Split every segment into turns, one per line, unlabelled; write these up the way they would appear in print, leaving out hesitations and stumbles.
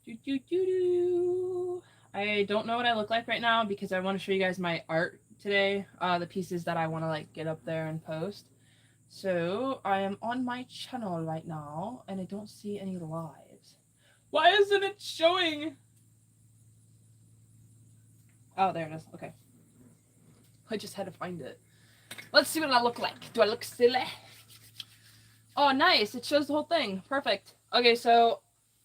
I don't know what I look like right now because I want to show you guys my art today. The pieces that I want to like get up there and post. So I am on my channel right now, and I don't see any lives. Why isn't it showing? Oh, there it is. Okay. I just had to find it. Let's see what I look like. Do I look silly? Oh, nice. It shows the whole thing. Perfect. Okay, so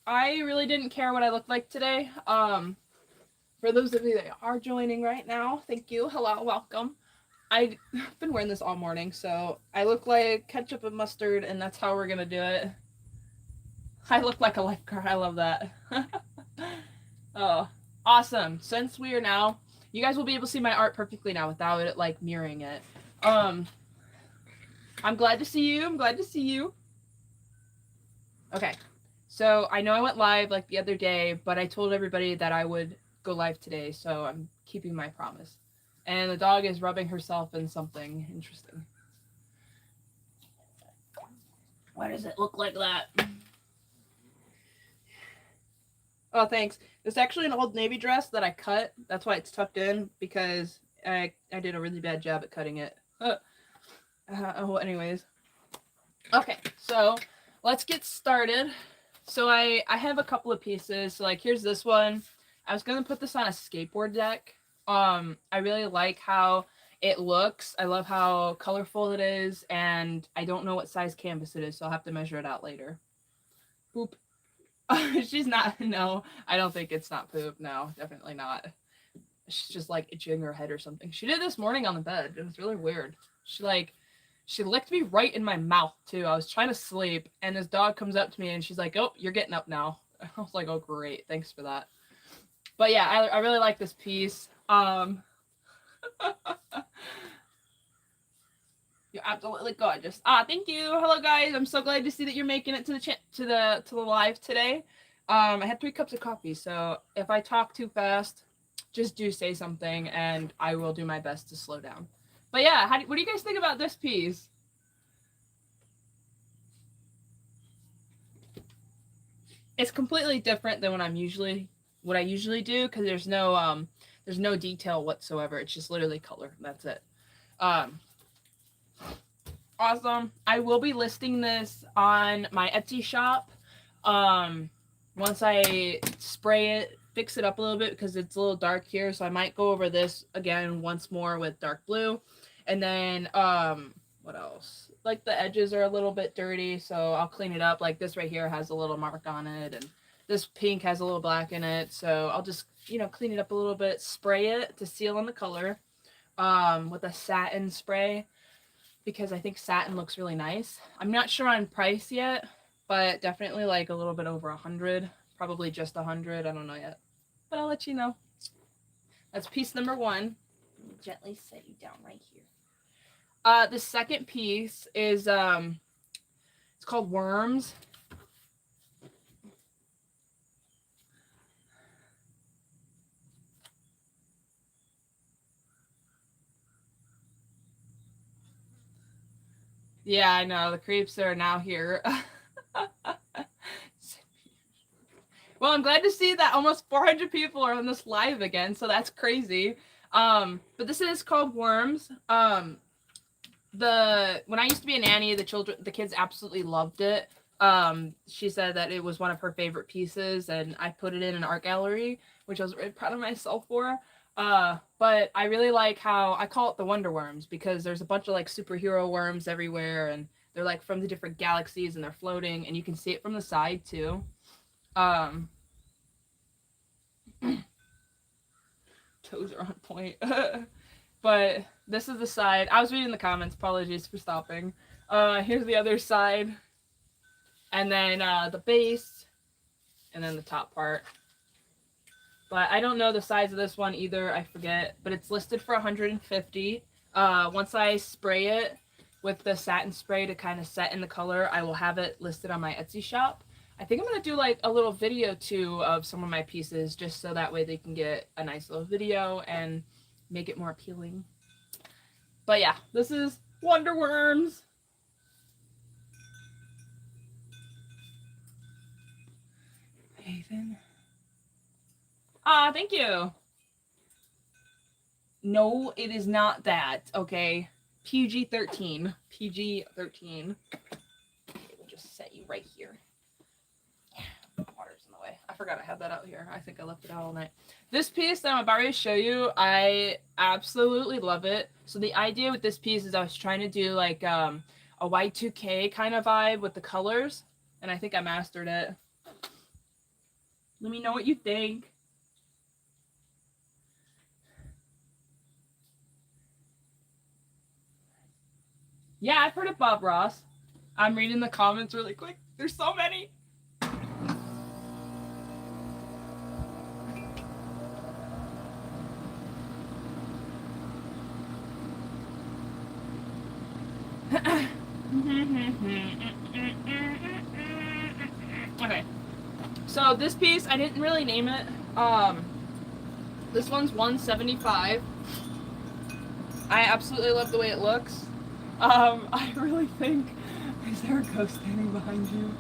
I really didn't care what I looked like today. For those of you that are joining right now, thank you. Hello, welcome. I've been wearing this all morning, so I look like ketchup and mustard, and that's how we're gonna do it. I look like a lifeguard. I love that. Oh, awesome. Since we are now, you guys will be able to see my art perfectly now without it like mirroring it. I'm glad to see you. I'm glad to see you. Okay. So I know I went live like the other day, but I told everybody that I would go live today, so I'm keeping my promise. And the dog is rubbing herself in something interesting. Why does it look like that? Oh, thanks. It's actually an Old Navy dress that I cut. That's why it's tucked in, because I did a really bad job at cutting it. Anyways. Okay, so let's get started. So I have a couple of pieces. So like here's this one. I was gonna put this on a skateboard deck. I really like how it looks. I love how colorful it is, and I don't know what size canvas it is, so I'll have to measure it out later. Boop. She's not. No, I don't think it's not poop. No, definitely not. She's just like itching her head or something. She did this morning on the bed. It was really weird. She licked me right in my mouth too. I was trying to sleep, and this dog comes up to me and she's like, "Oh, you're getting up now." I was like, "Oh, great, thanks for that." But yeah, I really like this piece. You're absolutely gorgeous. Thank you. Hello, guys. I'm so glad to see that you're making it to the live today. I had 3 cups of coffee, so if I talk too fast, just do say something, and I will do my best to slow down. But yeah, what do you guys think about this piece? It's completely different than what I usually do, because there's no detail whatsoever. It's just literally color. That's it. Awesome. I will be listing this on my Etsy shop. Once I spray it, fix it up a little bit because it's a little dark here, so I might go over this again once more with dark blue. And then what else? Like the edges are a little bit dirty, so I'll clean it up. Like this right here has a little mark on it, and this pink has a little black in it, so I'll just clean it up a little bit, spray it to seal on the color with a satin spray, because I think satin looks really nice. I'm not sure on price yet, but definitely like a little bit over 100, probably just 100. I don't know yet, but I'll let you know. That's piece number 1. Gently set you down right here. The second piece is it's called Worms. Yeah, I know. The creeps are now here. Well, I'm glad to see that almost 400 people are on this live again, so that's crazy. But this is called Worms. When I used to be a nanny, the kids absolutely loved it. She said that it was one of her favorite pieces, and I put it in an art gallery, which I was really proud of myself for. But I really like how I call it the Wonder Worms, because there's a bunch of like superhero worms everywhere, and they're like from the different galaxies, and they're floating, and you can see it from the side too. Toes are on point. But this is the side. I was reading the comments. Apologies for stopping. Here's the other side. And then the base. And then the top part. But I don't know the size of this one either. I forget. But it's listed for $150. Once I spray it with the satin spray to kind of set in the color, I will have it listed on my Etsy shop. I think I'm going to do like a little video too of some of my pieces, just so that way they can get a nice little video and make it more appealing. But yeah, this is Wonder Worms. Haven. Ah, thank you. No, it is not that. Okay, PG-13. PG-13. Okay, we'll just set you right here. Water's in the way. I forgot I had that out here. I think I left it out all night. This piece that I'm about to show you, I absolutely love it. So the idea with this piece is I was trying to do like a Y2K kind of vibe with the colors, and I think I mastered it. Let me know what you think. Yeah, I've heard of Bob Ross. I'm reading the comments really quick. There's so many. Okay. So this piece, I didn't really name it. This one's 175. I absolutely love the way it looks. I really think... Is there a ghost standing behind you?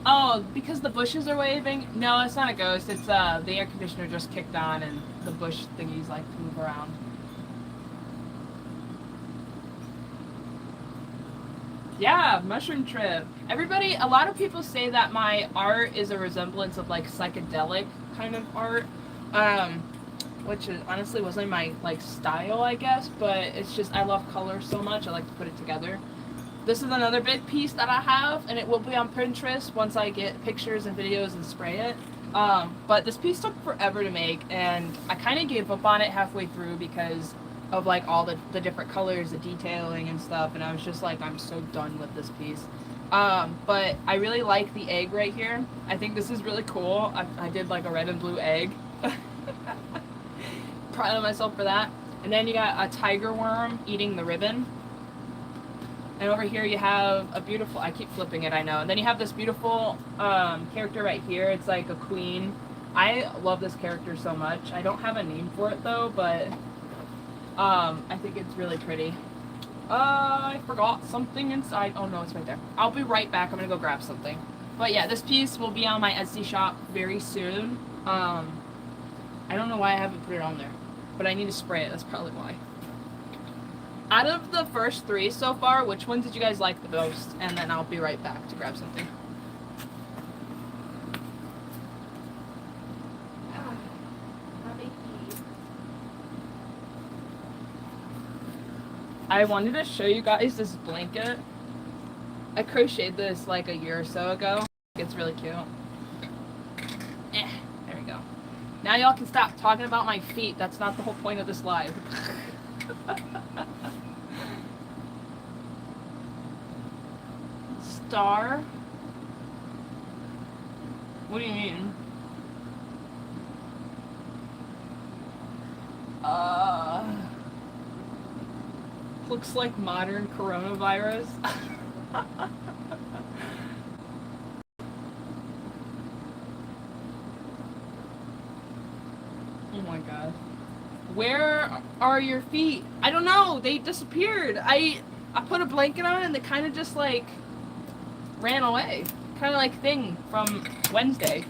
Oh, because the bushes are waving? No, it's not a ghost. It's the air conditioner just kicked on and the bush thingies like to move around. Yeah, mushroom trip. Everybody, a lot of people say that my art is a resemblance of like psychedelic kind of art. Which is, honestly wasn't my like style, I guess, but it's just I love color so much. I like to put it together. This is another big piece that I have, and it will be on Pinterest once I get pictures and videos and spray it. But this piece took forever to make, and I kind of gave up on it halfway through because of like all the different colors, the detailing and stuff, and I was just like, I'm so done with this piece. But I really like the egg right here. I think this is really cool. I did like a red and blue egg. Proud of myself for that. And then you got a tiger worm eating the ribbon. And over here you have a beautiful, I keep flipping it, I know. And then you have this beautiful character right here. It's like a queen. I love this character so much. I don't have a name for it though, but I think it's really pretty. I forgot something inside. Oh no, it's right there. I'll be right back. I'm gonna go grab something. But yeah, this piece will be on my Etsy shop very soon. I don't know why I haven't put it on there, but I need to spray it. That's probably why. Out of the first 3 so far, which ones did you guys like the most? And then I'll be right back to grab something. I wanted to show you guys this blanket. I crocheted this like a year or so ago. It's really cute. There we go. Now y'all can stop talking about my feet. That's not the whole point of this live. Star? What do you mean? Looks like modern coronavirus. Oh my god. Where are your feet? I don't know. They disappeared. I put a blanket on and they kind of just like ran away. Kind of like Thing from Wednesday.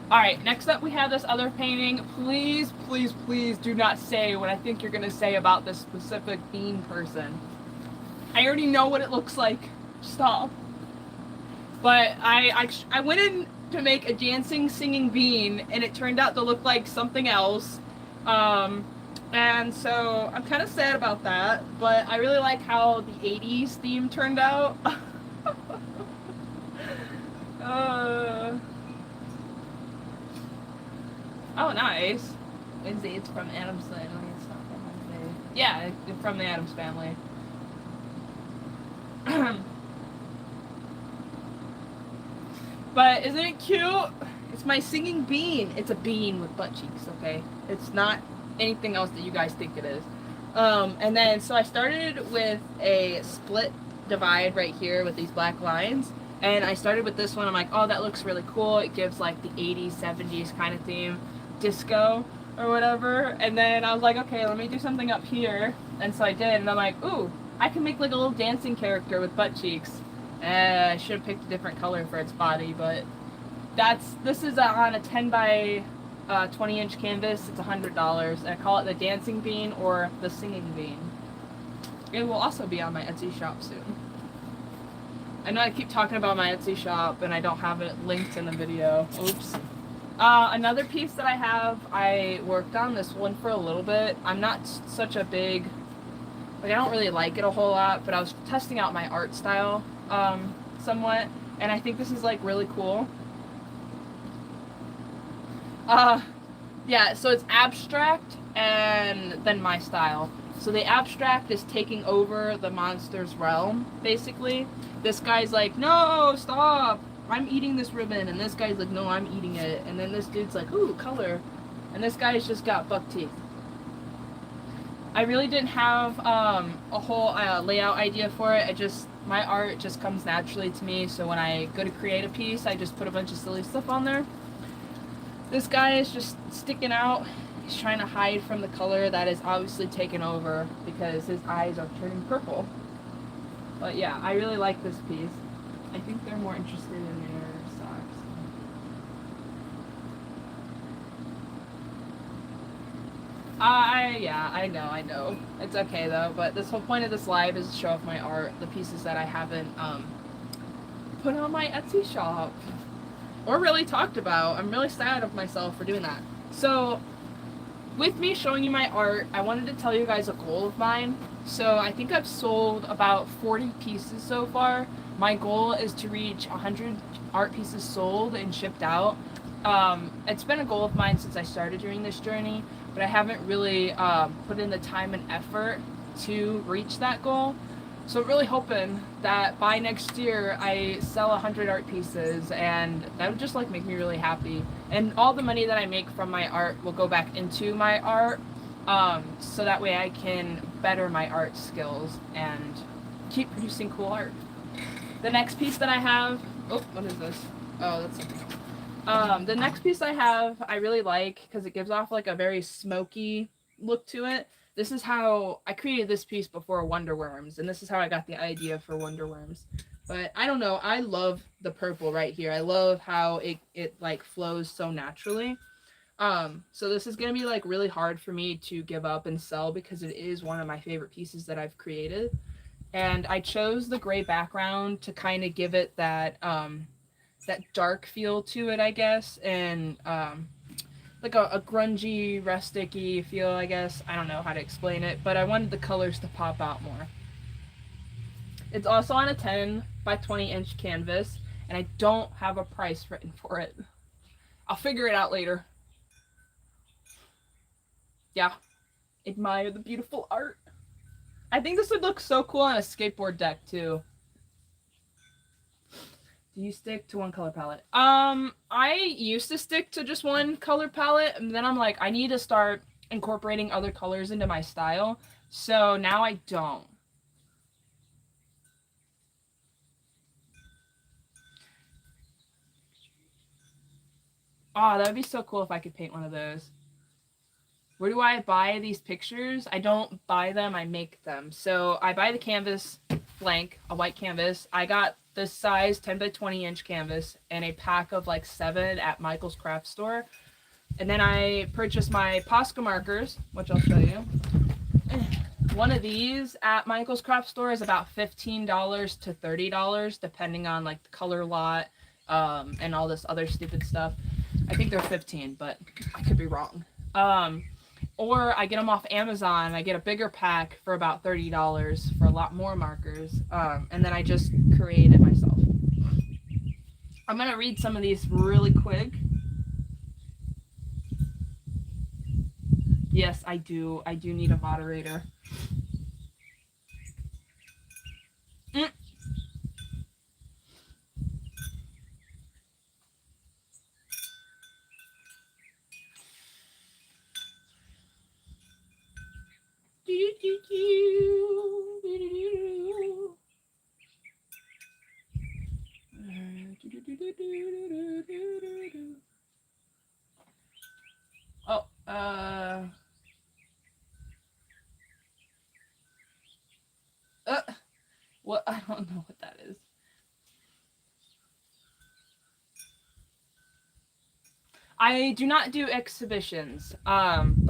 Alright, next up we have this other painting. Please, please, please do not say what I think you're going to say about this specific bean person. I already know what it looks like. Stop. But I went in to make a dancing, singing bean, and it turned out to look like something else. And so I'm kind of sad about that, but I really like how the 80s theme turned out. Oh, nice. Wednesday, it's from Adam's family. It's not from Wednesday. Yeah, it's from the Adams family. But isn't it cute? It's my singing bean. It's a bean with butt cheeks, okay? It's not anything else that you guys think it is. And then, so I started with a split divide right here with these black lines. And I started with this one. I'm like, oh, that looks really cool. It gives like the 80s, 70s kind of theme. Disco or whatever. And then I was like, okay, let me do something up here. And so I did. And I'm like, ooh, I can make like a little dancing character with butt cheeks. I should have picked a different color for its body, but this is on a 10 by 20-inch canvas. It's $100. And I call it the dancing bean or the singing bean. It will also be on my Etsy shop soon. I know I keep talking about my Etsy shop and I don't have it linked in the video. Oops. Another piece that I have, I worked on this one for a little bit. I'm not such a big, like I don't really like it a whole lot, but I was testing out my art style somewhat, and I think this is like really cool. Yeah, so it's abstract and then my style. So the abstract is taking over the monster's realm, basically. This guy's like, no, stop, I'm eating this ribbon, and this guy's like, no, I'm eating it, and then this dude's like, ooh, color, and this guy's just got buck teeth. I really didn't have a whole layout idea for it. My art just comes naturally to me, so when I go to create a piece, I just put a bunch of silly stuff on there. This guy is just sticking out. He's trying to hide from the color that is obviously taken over because his eyes are turning purple. But yeah, I really like this piece. I think they're more interested in their socks. Yeah, I know. It's okay though, but this whole point of this live is to show off my art, the pieces that I haven't put on my Etsy shop or really talked about. I'm really sad of myself for doing that. So with me showing you my art, I wanted to tell you guys a goal of mine. So I think I've sold about 40 pieces so far. My goal is to reach 100 art pieces sold and shipped out. It's been a goal of mine since I started doing this journey, but I haven't really put in the time and effort to reach that goal. So I'm really hoping that by next year I sell 100 art pieces, and that would just like make me really happy. And all the money that I make from my art will go back into my art, so that way I can better my art skills and keep producing cool art. The next piece that I have, oh, what is this? Oh, that's something. The next piece I have, I really like because it gives off like a very smoky look to it. This is how I created this piece before Wonder Worms, and this is how I got the idea for Wonder Worms. But I don't know, I love the purple right here. I love how it like flows so naturally. So this is gonna be like really hard for me to give up and sell because it is one of my favorite pieces that I've created. And I chose the gray background to kind of give it that that dark feel to it, I guess, and like a grungy, rustic-y feel, I guess. I don't know how to explain it, but I wanted the colors to pop out more. It's also on a 10 by 20 inch canvas, and I don't have a price written for it. I'll figure it out later. Yeah, admire the beautiful art. I think this would look so cool on a skateboard deck too. Do you stick to one color palette? I used to stick to just one color palette, and then I'm like, I need to start incorporating other colors into my style. So now I don't. Oh, that would be so cool if I could paint one of those. Where do I buy these pictures? I don't buy them, I make them. So I buy the canvas blank, a white canvas. I got this size 10 by 20 inch canvas and a pack of like 7 at Michael's craft store. And then I purchased my Posca markers, which I'll show you. One of these at Michael's craft store is about $15 to $30, depending on like the color lot and all this other stupid stuff. I think they're 15, but I could be wrong. Or I get them off Amazon. I get a bigger pack for about $30 for a lot more markers. And then I just create it myself. I'm going to read some of these really quick. Yes, I do. I do need a moderator. Oh, what? I don't know what that is. I do not do exhibitions, but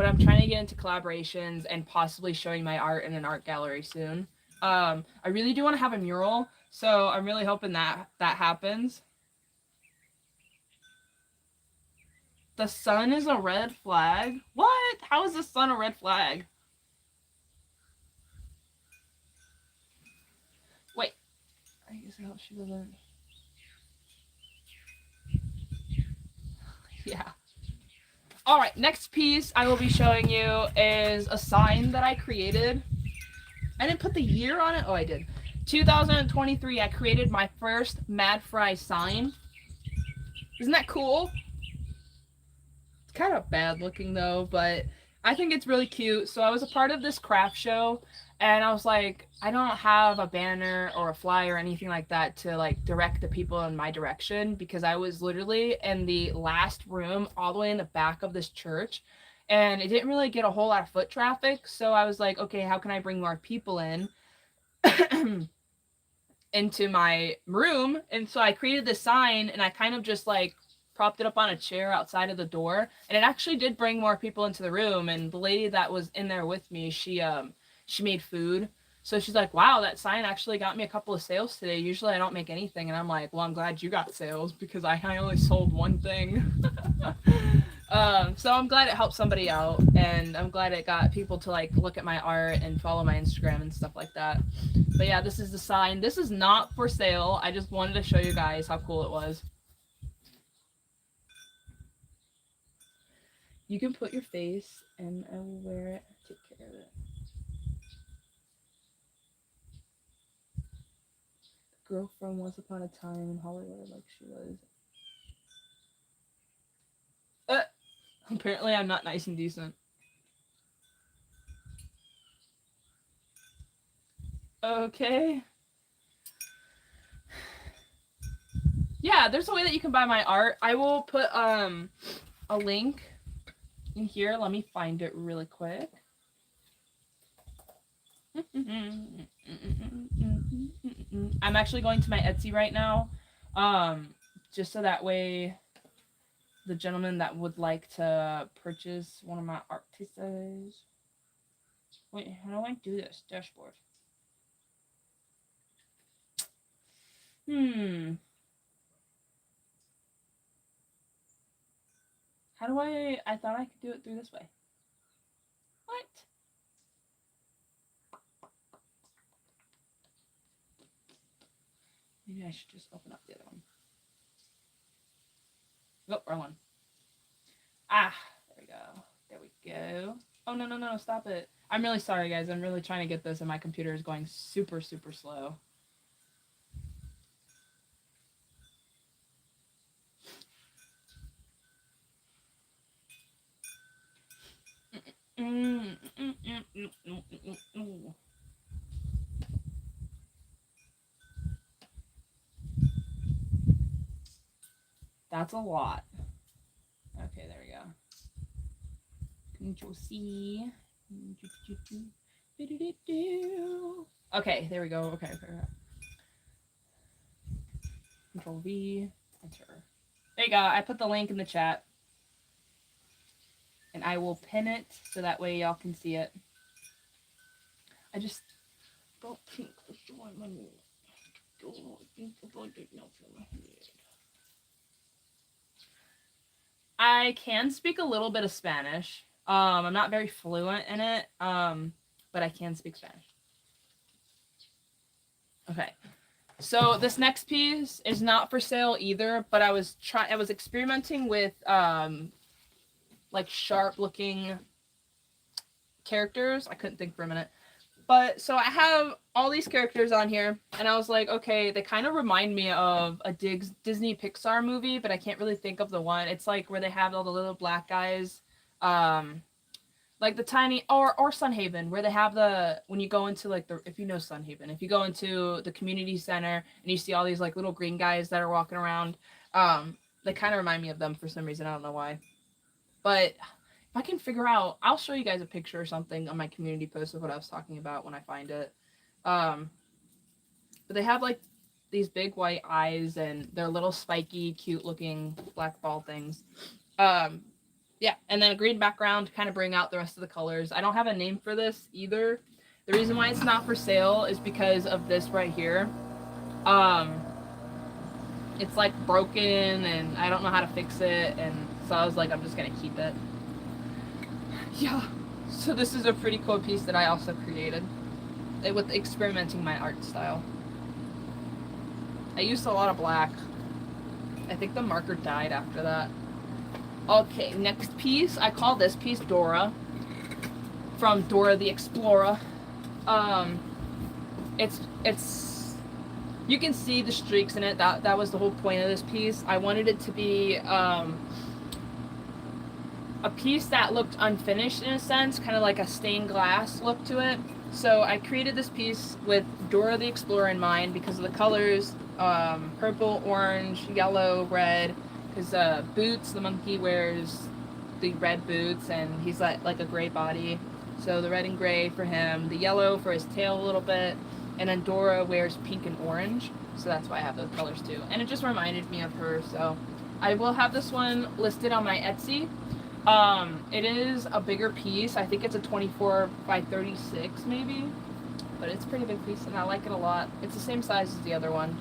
I'm trying to get into collaborations and possibly showing my art in an art gallery soon. I really do want to have a mural, so I'm really hoping that that happens. The sun is a red flag? What? How is the sun a red flag? Wait, I guess I hope she doesn't. Yeah. All right, next piece I will be showing you is a sign that I created. I didn't put the year on it. Oh, I did. 2023, I created my first MadFry sign. Isn't that cool? It's kind of bad looking though, but I think it's really cute. So I was a part of this craft show, and I was like, I don't have a banner or a flyer or anything like that to like direct the people in my direction, because I was literally in the last room all the way in the back of this church, and it didn't really get a whole lot of foot traffic. So I was like, okay, how can I bring more people in into my room? And so I created this sign, and I kind of just like propped it up on a chair outside of the door, and it actually did bring more people into the room. And the lady that was in there with me, she made food, so she's like, wow, that sign actually got me a couple of sales today. Usually I don't make anything. And I'm like, well, I'm glad you got sales, because I only sold one thing. So I'm glad it helped somebody out, and I'm glad it got people to like look at my art and follow my Instagram and stuff like that. But yeah, this is the sign. This is not for sale. I just wanted to show you guys how cool it was. You can put your face, and I will wear it. Take care of it. The girl from Once Upon a Time in Hollywood, like she was. Apparently, I'm not nice and decent. Okay. Yeah, there's a way that you can buy my art. I will put a link in here. Let me find it really quick. I'm actually going to my Etsy right now, just so that way the gentleman that would like to purchase one of my art pieces. Wait, how do I do this? Dashboard. How do I thought I could do it through this way. What? Maybe I should just open up the other one. Oh, wrong one. Ah, there we go. There we go. Oh, no, stop it. I'm really sorry, guys. I'm really trying to get this, and my computer is going super, super slow. That's a lot. Okay, there we go. Control C. Okay, there we go. Okay. Control V. Enter. There you go. I put the link in the chat. And I will pin it so that way y'all can see it. I just don't think it's the right one. I can speak a little bit of Spanish. I'm not very fluent in it, but I can speak Spanish. Okay. So this next piece is not for sale either, but I was experimenting with like sharp looking characters. I couldn't think for a minute. But so I have all these characters on here, and I was like, okay, they kind of remind me of a Disney Pixar movie, but I can't really think of the one. It's like where they have all the little black guys, like the tiny, or Sunhaven, where they have the, when you go into like the, if you know Sunhaven, if you go into the community center and you see all these like little green guys that are walking around, they kind of remind me of them for some reason. I don't know why. But if I can figure out, I'll show you guys a picture or something on my community post of what I was talking about when I find it. But they have like these big white eyes, and they're little spiky, cute looking black ball things. Yeah, and then a green background to kind of bring out the rest of the colors. I don't have a name for this either. The reason why it's not for sale is because of this right here. Um, it's like broken and I don't know how to fix it, and so I was like, I'm just gonna keep it. Yeah, so this is a pretty cool piece that I also created with experimenting my art style. I used a lot of black. I think the marker died after that. Okay, next piece. I call this piece Dora from Dora the Explorer. It's you can see the streaks in it. That was the whole point of this piece. I wanted it to be a piece that looked unfinished in a sense, kind of like a stained glass look to it. So I created this piece with Dora the Explorer in mind because of the colors, purple, orange, yellow, red. His boots, the monkey wears the red boots, and he's like a gray body. So the red and gray for him, the yellow for his tail a little bit, and then Dora wears pink and orange. So that's why I have those colors too. And it just reminded me of her. So I will have this one listed on my Etsy. It is a bigger piece. I think it's a 24 by 36 maybe, but it's a pretty big piece and I like it a lot. It's the same size as the other one.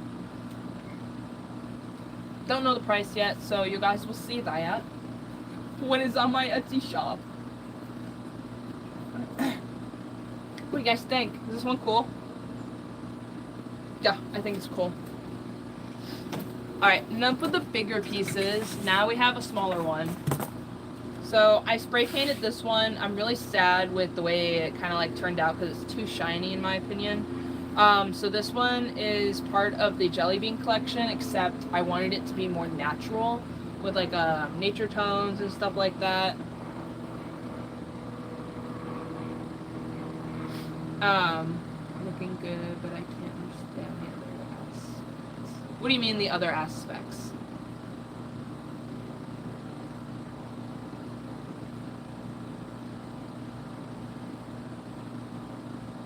Don't know the price yet, so you guys will see that when it's on my Etsy shop. What do you guys think? Is this one cool? Yeah, I think it's cool. Alright, enough with the bigger pieces. Now we have a smaller one. So I spray painted this one. I'm really sad with the way it kind of like turned out because it's too shiny in my opinion. So this one is part of the Jelly Bean collection, except I wanted it to be more natural with like nature tones and stuff like that. Looking good, but I can't understand the other aspects. What do you mean the other aspects?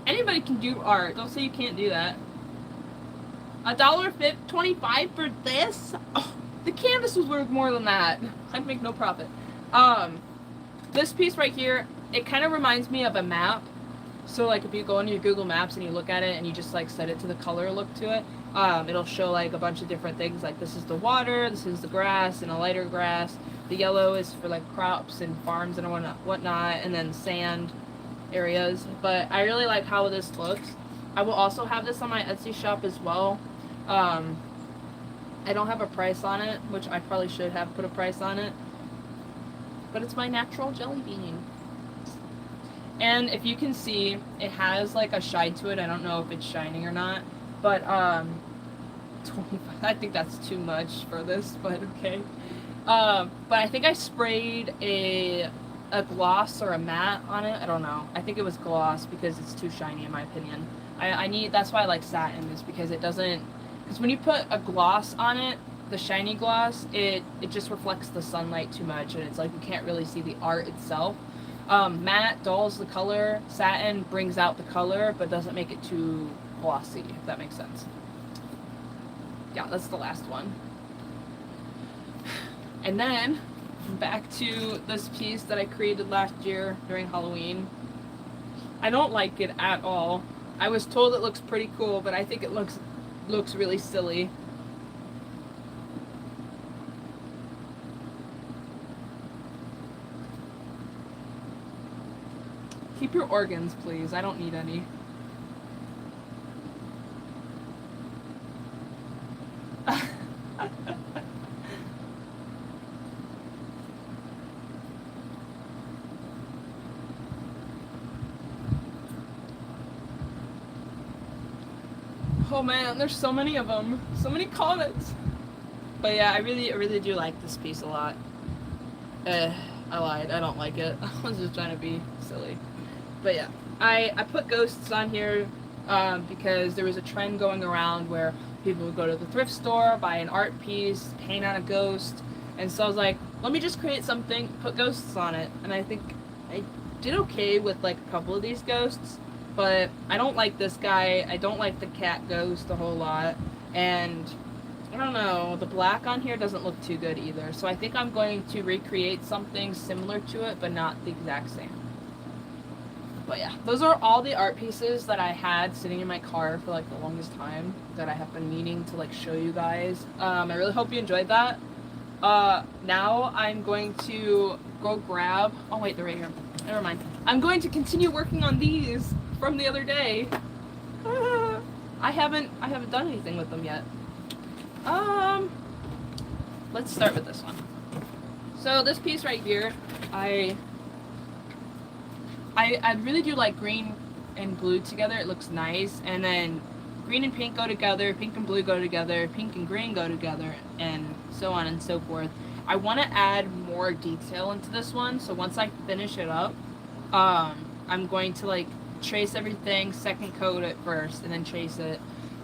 Anybody can do art. Don't say you can't do that. $1.25 for this? Oh, the canvas was worth more than that. I'd make no profit. This piece right here, it kind of reminds me of a map. So like if you go into your Google Maps and you look at it and you just like set it to the color look to it, it'll show like a bunch of different things. Like this is the water, this is the grass and a lighter grass. The yellow is for like crops and farms and whatnot, and then sand areas. But I really like how this looks. I will also have this on my Etsy shop as well. I don't have a price on it, which I probably should have put a price on it, but it's my natural jelly bean. And if you can see, it has like a shine to it. I don't know if it's shining or not, but 25, I think that's too much for this, but okay. But I think I sprayed a gloss or a matte on it. I don't know. I think it was gloss because it's too shiny in my opinion. That's why I like satin, is because it doesn't, because when you put a gloss on it, the shiny gloss, it just reflects the sunlight too much, and it's like you can't really see the art itself. Matte dulls the color, satin brings out the color, but doesn't make it too glossy, if that makes sense. Yeah, that's the last one. And then, back to this piece that I created last year during Halloween. I don't like it at all. I was told it looks pretty cool, but I think it looks really silly. Keep your organs, please. I don't need any. Oh man, there's so many of them. So many comments. But yeah, I really do like this piece a lot. I lied. I don't like it. I was just trying to be silly. But yeah, I put ghosts on here because there was a trend going around where people would go to the thrift store, buy an art piece, paint on a ghost, and so I was like, let me just create something, put ghosts on it. And I think I did okay with like a couple of these ghosts, but I don't like this guy. I don't like the cat ghost a whole lot, and I don't know, the black on here doesn't look too good either. So I think I'm going to recreate something similar to it, but not the exact same. But yeah, those are all the art pieces that I had sitting in my car for like the longest time that I have been meaning to like show you guys. I really hope you enjoyed that. Now I'm going to go grab, oh wait, they're right here. Never mind. I'm going to continue working on these from the other day. I haven't done anything with them yet. Let's start with this one. So this piece right here, I really do like green and blue together. It looks nice. And then green and pink go together, pink and blue go together, pink and green go together, and so on and so forth. I want to add more detail into this one. So once I finish it up, I'm going to like trace everything, second coat it first, and then trace it.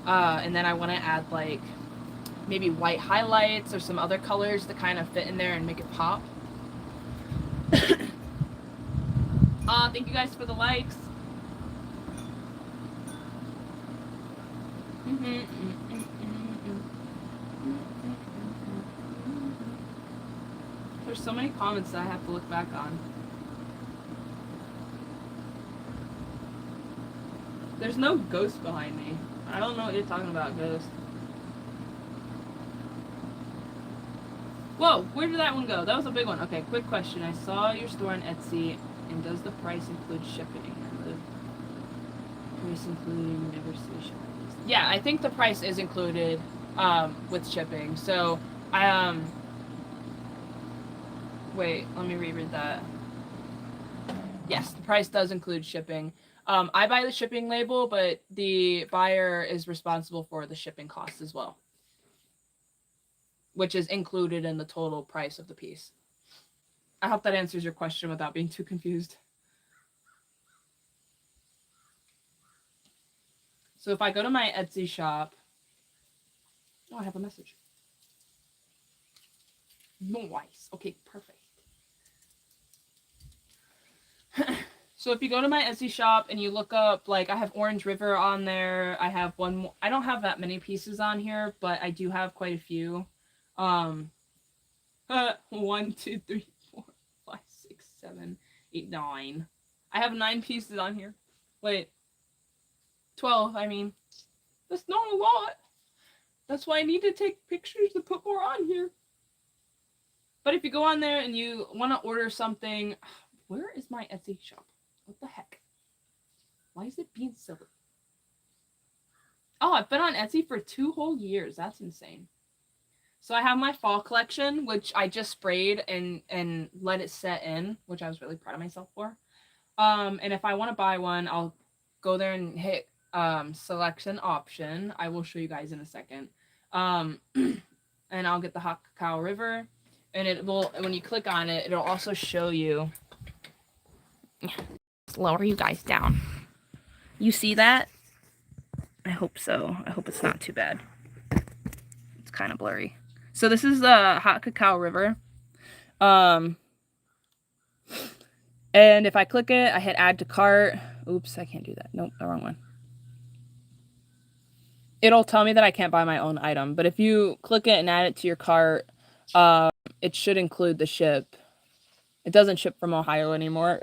And then I want to add like maybe white highlights or some other colors to kind of fit in there and make it pop. Thank you guys for the likes. There's so many comments that I have to look back on. There's no ghost behind me. I don't know what you're talking about, ghost. Whoa, where did that one go? That was a big one. Okay, quick question. I saw your store on Etsy, and does the price include shipping? Price including never see shipping. Yeah, I think the price is included with shipping. So, wait, let me reread that. Yes, the price does include shipping. I buy the shipping label, but the buyer is responsible for the shipping costs as well, which is included in the total price of the piece. I hope that answers your question without being too confused. So if I go to my Etsy shop, oh, I have a message. Nice. Okay, perfect. So if you go to my Etsy shop and you look up, like, I have Orange River on there. I have one more. I don't have that many pieces on here, but I do have quite a few. 1, 2, 3, 4, 5, 6, 7, 8, 9. I have 9 pieces on here. Wait. 12, I mean. That's not a lot. That's why I need to take pictures to put more on here. But if you go on there and you want to order something, where is my Etsy shop? What the heck? Why is it being silly? Oh, I've been on Etsy for 2 whole years. That's insane. So I have my fall collection, which I just sprayed and let it set in, which I was really proud of myself for. And if I want to buy one, I'll go there and hit selection option. I will show you guys in a second. And I'll get the Hot Cacao River. And it will, when you click on it, it'll also show you. Let's lower you guys down. You see that? I hope so. I hope it's not too bad. It's kind of blurry. So this is the Hot Cacao River. And if I click it, I hit add to cart. Oops, I can't do that. Nope, the wrong one. It'll tell me that I can't buy my own item. But if you click it and add it to your cart, it should include the ship. It doesn't ship from Ohio anymore,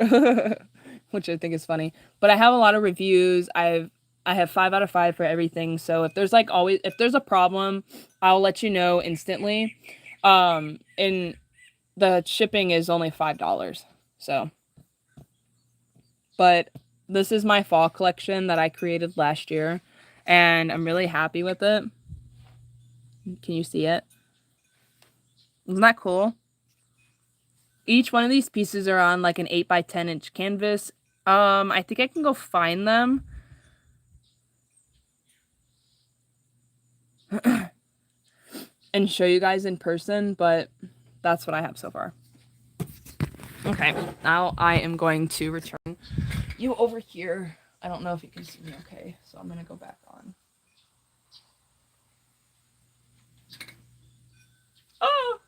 which I think is funny. But I have a lot of reviews. I have 5 out of 5 for everything. So if there's if there's a problem, I'll let you know instantly. And the shipping is only $5. So, but this is my fall collection that I created last year, and I'm really happy with it. Can you see it? Isn't that cool? Each one of these pieces are on like an 8 by 10 inch canvas. I think I can go find them. And show you guys in person, but that's what I have so far. Okay, now I am going to return you over here. I don't know if you can see me okay, so I'm gonna go back on. Oh!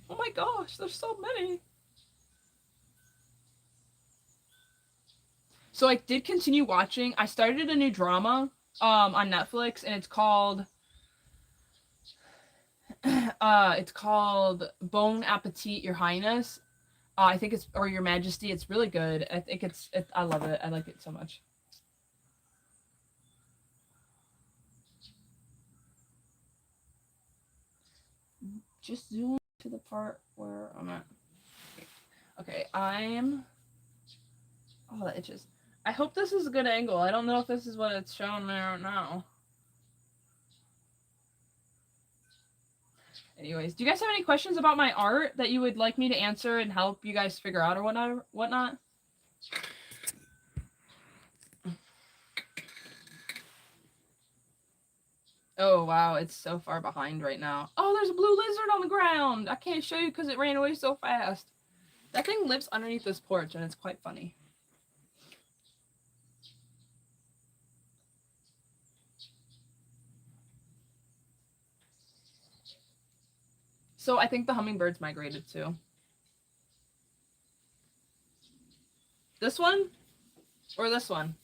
Oh my gosh, there's so many. So I did continue watching. I started a new drama on Netflix, and it's called It's called Bon Appetit, Your Highness. I think it's, or Your Majesty. It's really good. I think I love it. I like it so much. Just zoom to the part where I'm at. Okay, oh, that itches. I hope this is a good angle. I don't know if this is what it's showing there now. Anyways, do you guys have any questions about my art that you would like me to answer and help you guys figure out or whatnot? Oh, wow, it's so far behind right now. Oh, there's a blue lizard on the ground. I can't show you because it ran away so fast. That thing lives underneath this porch, and it's quite funny. So I think the hummingbirds migrated too. This one? Or this one?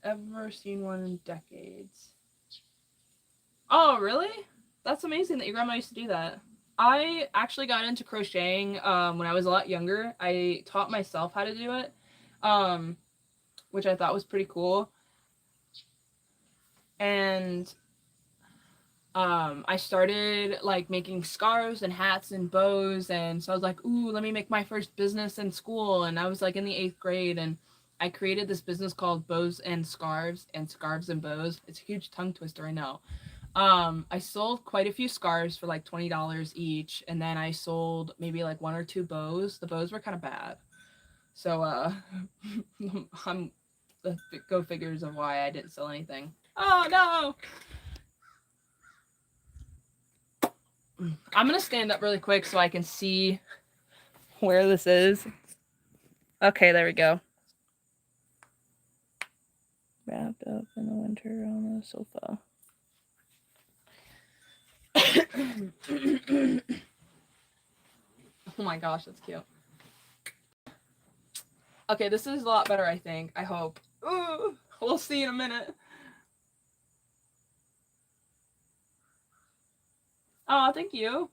Ever seen one in decades. Oh, really? That's amazing that your grandma used to do that. I actually got into crocheting when I was a lot younger. I taught myself how to do it, which I thought was pretty cool. And I started like making scarves and hats and bows, and so I was like, ooh, let me make my first business in school. And I was like in the 8th grade, and I created this business called Bows and Scarves and Bows. It's a huge tongue twister, I know. I sold quite a few scarves for like $20 each, and then I sold maybe like 1 or 2 bows. The bows were kind of bad, so go figures of why I didn't sell anything. Oh no! I'm gonna stand up really quick so I can see where this is. Okay, there we go. Wrapped up in the winter on the sofa. Oh my gosh, that's cute. Okay, this is a lot better, I think. I hope. Ooh, we'll see in a minute. Oh, thank you.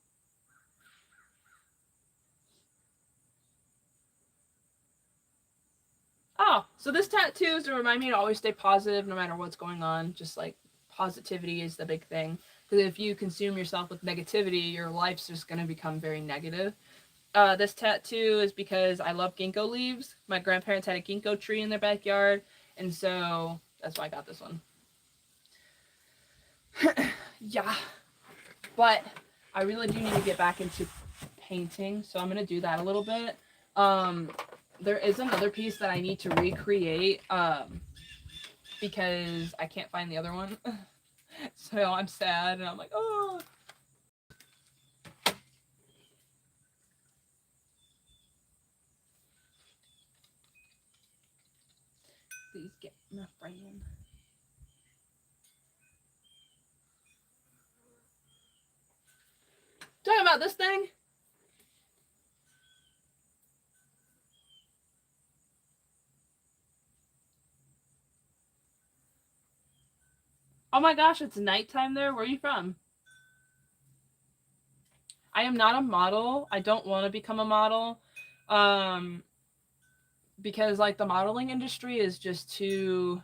Oh, so this tattoo is to remind me to always stay positive no matter what's going on. Just like positivity is the big thing. Because if you consume yourself with negativity, your life's just going to become very negative. This tattoo is because I love ginkgo leaves. My grandparents had a ginkgo tree in their backyard, and so that's why I got this one. Yeah, but I really do need to get back into painting, so I'm going to do that a little bit. There is another piece that I need to recreate because I can't find the other one. So I'm sad, and I'm like, oh. Please get my friend. Talking about this thing? Oh my gosh, it's nighttime there. Where are you from? I am not a model. I don't want to become a model. Because like the modeling industry is just too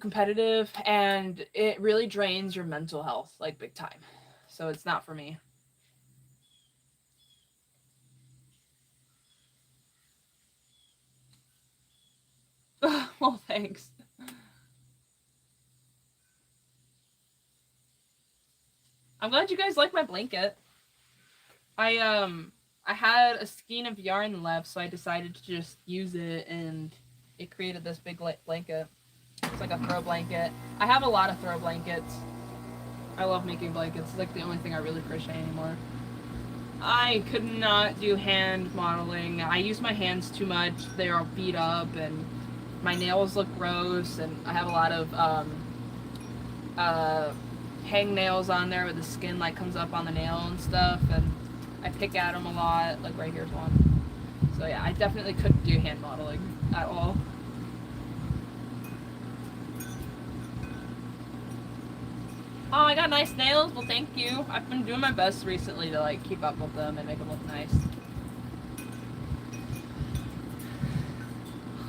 competitive, and it really drains your mental health like big time. So it's not for me. Well, thanks. I'm glad you guys like my blanket. I had a skein of yarn left, so I decided to just use it, and it created this big blanket. It's like a throw blanket. I have a lot of throw blankets. I love making blankets. It's like the only thing I really crochet anymore. I could not do hand modeling. I use my hands too much. They're all beat up, and my nails look gross, and I have a lot of hang nails on there where the skin like comes up on the nail and stuff, and I pick at them a lot. Like right here's one. So yeah, I definitely couldn't do hand modeling at all. Oh, I got nice nails. Well, thank you. I've been doing my best recently to like keep up with them and make them look nice.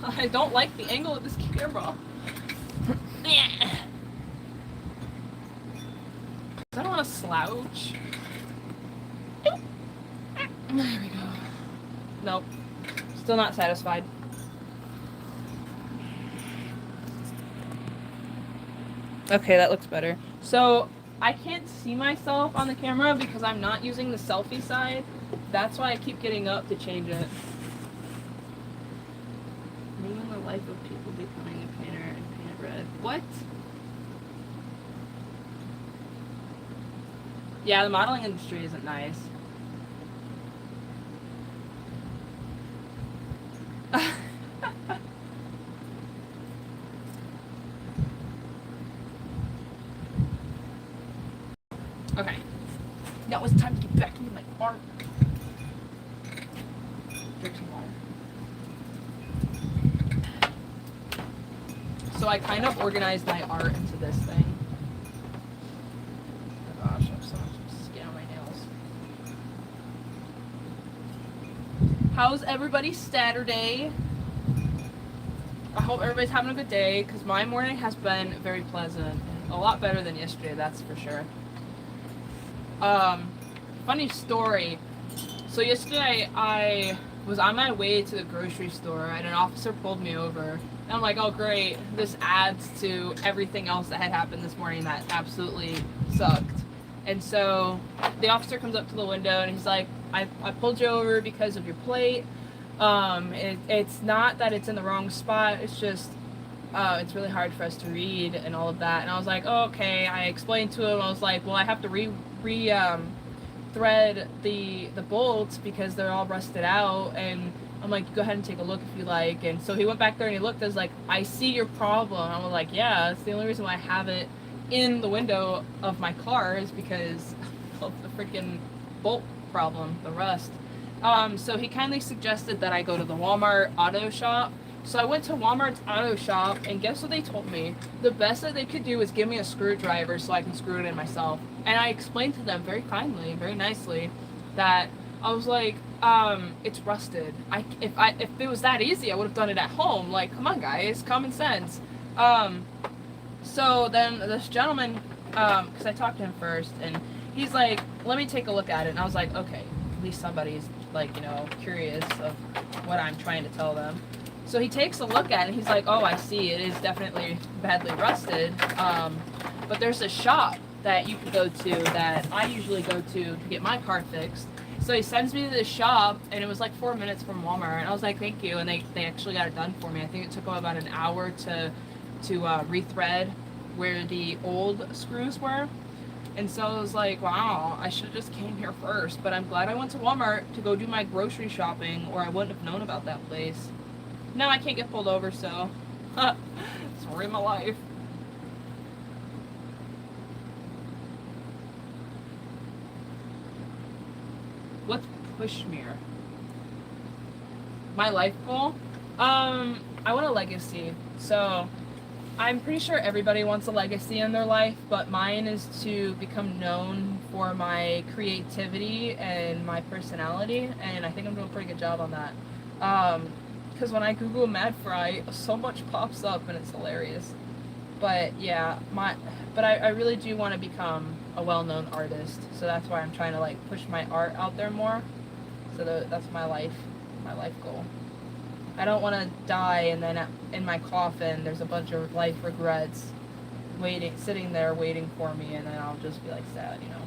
I don't like the angle of this camera. I don't want to slouch. There we go. Nope. Still not satisfied. Okay, that looks better. So, I can't see myself on the camera because I'm not using the selfie side. That's why I keep getting up to change it. Living the life of people becoming a painter and painted red. What? Yeah, the modeling industry isn't nice. Okay. Now it's time to get back into my art. Drink some water. So I kind of organized my art into this thing. Oh gosh, I have so much skin on my nails. How's everybody's Saturday? I hope everybody's having a good day, because my morning has been very pleasant. A lot better than yesterday, that's for sure. Funny story. So yesterday I was on my way to the grocery store and an officer pulled me over. And I'm like, oh great, this adds to everything else that had happened this morning that absolutely sucked. And so the officer comes up to the window and he's like, I pulled you over because of your plate. It's not that it's in the wrong spot, it's just it's really hard for us to read and all of that. And I was like, oh, okay. I explained to him, I was like, well, I have to thread the bolts because they're all rusted out, and I'm like, go ahead and take a look if you like. And so he went back there and he looked, I was like, I see your problem. I was like, yeah, it's the only reason why I have it in the window of my car is because of the freaking bolt problem, the rust. So he kindly suggested that I go to the Walmart auto shop. So I went to Walmart's auto shop, and guess what they told me? The best that they could do is give me a screwdriver so I can screw it in myself. And I explained to them very kindly, very nicely, that I was like, it's rusted. If it was that easy, I would have done it at home. Like, come on, guys, common sense. So then this gentleman, because I talked to him first, and he's like, let me take a look at it. And I was like, okay, at least somebody's like, you know, curious of what I'm trying to tell them. So he takes a look at it, and he's like, oh, I see, it is definitely badly rusted, but there's a shop that you could go to that I usually go to get my car fixed. So he sends me to this shop, and it was like 4 minutes from Walmart, and I was like, thank you, and they actually got it done for me. I think it took them about an hour to rethread where the old screws were. And so I was like, wow, I should have just came here first, but I'm glad I went to Walmart to go do my grocery shopping, or I wouldn't have known about that place. Now I can't get pulled over, so story of my life. What's pushmere? My life goal? I want a legacy. So I'm pretty sure everybody wants a legacy in their life, but mine is to become known for my creativity and my personality, and I think I'm doing a pretty good job on that. Because when I Google MadFry, so much pops up and it's hilarious. But yeah, I really do want to become a well-known artist, so that's why I'm trying to like push my art out there more. So that's my life goal. I don't want to die and then in my coffin there's a bunch of life regrets sitting there waiting for me, and then I'll just be like sad, you know.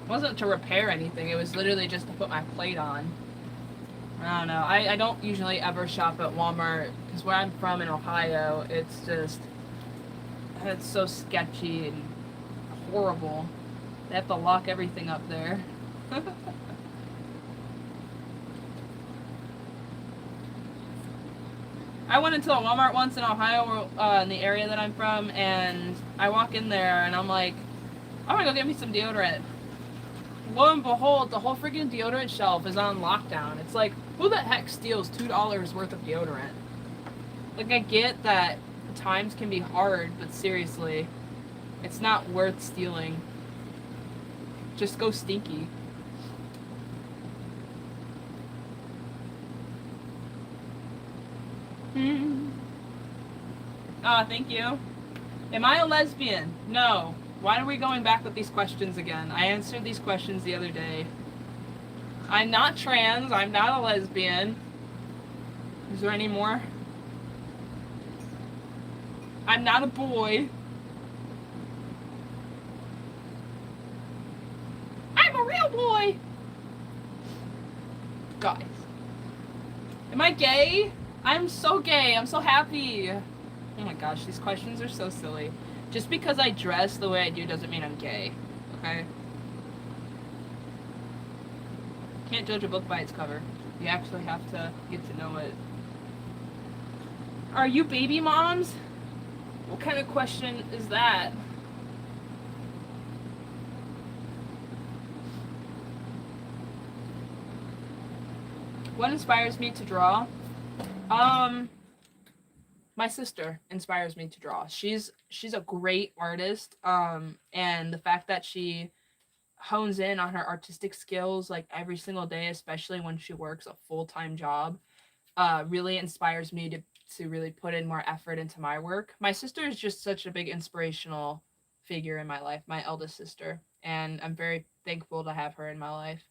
It wasn't to repair anything, it was literally just to put my plate on. I don't know. I don't usually ever shop at Walmart because where I'm from in Ohio, it's so sketchy and horrible. They have to lock everything up there. I went into a Walmart once in Ohio, in the area that I'm from, and I walk in there and I'm like, I'm gonna go get me some deodorant. lo and behold, the whole freaking deodorant shelf is on lockdown. It's like, who the heck steals $2 worth of deodorant? Like, I get that times can be hard, but seriously, it's not worth stealing. Just go stinky. Thank you. Am I a lesbian? No. Why are we going back with these questions again? I answered these questions the other day. I'm not trans. I'm not a lesbian. Is there any more? I'm not a boy. I'm a real boy. Guys. Am I gay? I'm so gay. I'm so happy. Oh my gosh, these questions are so silly. Just because I dress the way I do doesn't mean I'm gay. Okay? Can't judge a book by its cover. You actually have to get to know it. Are you baby moms? What kind of question is that? What inspires me to draw? My sister inspires me to draw. She's a great artist. And the fact that she hones in on her artistic skills like every single day, especially when she works a full-time job, really inspires me to really put in more effort into my work. My sister is just such a big inspirational figure in my life, my eldest sister, and I'm very thankful to have her in my life.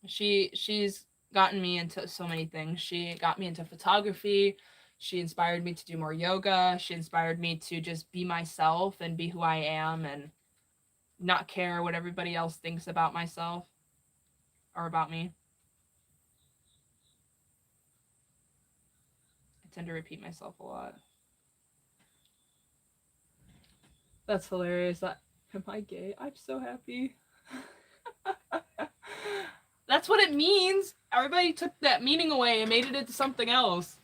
She's gotten me into so many things. She got me into photography. She inspired me to do more yoga. She inspired me to just be myself and be who I am and not care what everybody else thinks about myself or about me. I tend to repeat myself a lot. That's hilarious. Am I gay? I'm so happy. That's what it means. Everybody took that meaning away and made it into something else.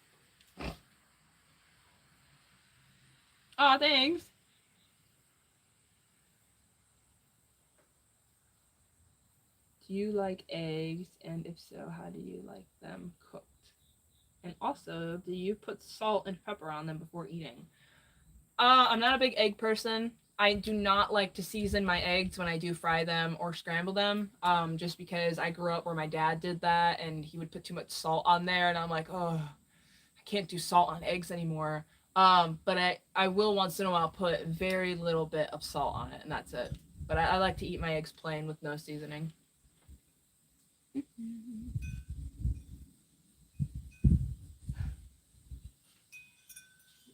Aw, thanks. Do you like eggs? And if so, how do you like them cooked? And also, do you put salt and pepper on them before eating? I'm not a big egg person. I do not like to season my eggs when I do fry them or scramble them, just because I grew up where my dad did that and he would put too much salt on there, and I'm like, oh, I can't do salt on eggs anymore. But I will once in a while put very little bit of salt on it, and that's it. But I like to eat my eggs plain with no seasoning.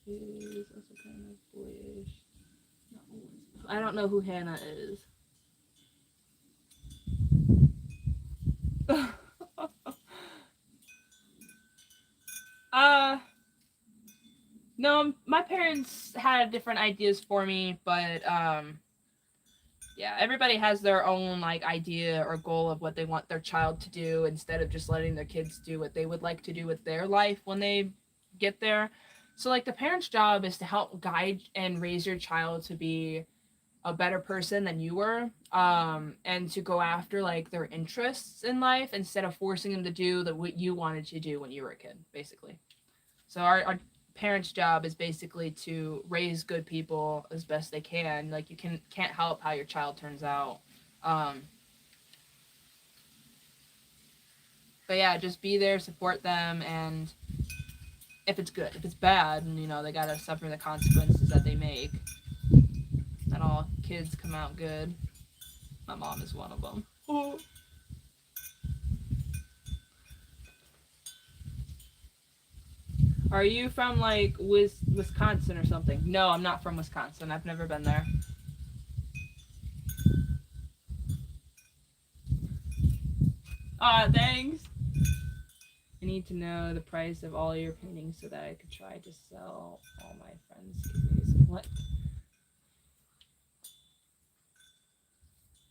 Is also kind of boyish. I don't know who Hannah is. No, my parents had different ideas for me, but yeah, everybody has their own like idea or goal of what they want their child to do instead of just letting their kids do what they would like to do with their life when they get there. So like the parent's job is to help guide and raise your child to be a better person than you were, and to go after like their interests in life instead of forcing them to do what you wanted to do when you were a kid, basically. So our parents' job is basically to raise good people as best they can. Like you can't help how your child turns out. Um, but yeah, just be there, support them, and if it's good, if it's bad, and they gotta suffer the consequences that they make. Not all kids come out good. My mom is one of them. Oh. Are you from like Wisconsin or something? No, I'm not from Wisconsin. I've never been there. Thanks. I need to know the price of all your paintings so that I could try to sell all my friends. What?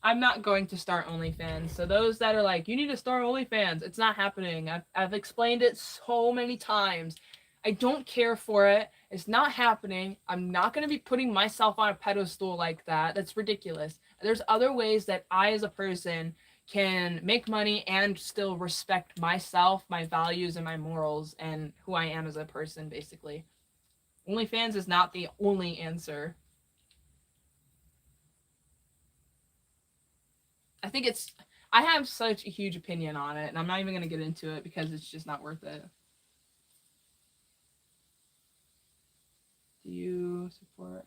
I'm not going to start OnlyFans. So those that are like, you need to start OnlyFans, it's not happening. I've explained it so many times. I don't care for it. It's not happening. I'm not going to be putting myself on a pedestal like that. That's ridiculous. There's other ways that I as a person can make money and still respect myself, my values, and my morals, and who I am as a person, basically. OnlyFans is not the only answer. I think it's. I have such a huge opinion on it, and I'm not even going to get into it because it's just not worth it. Do you support?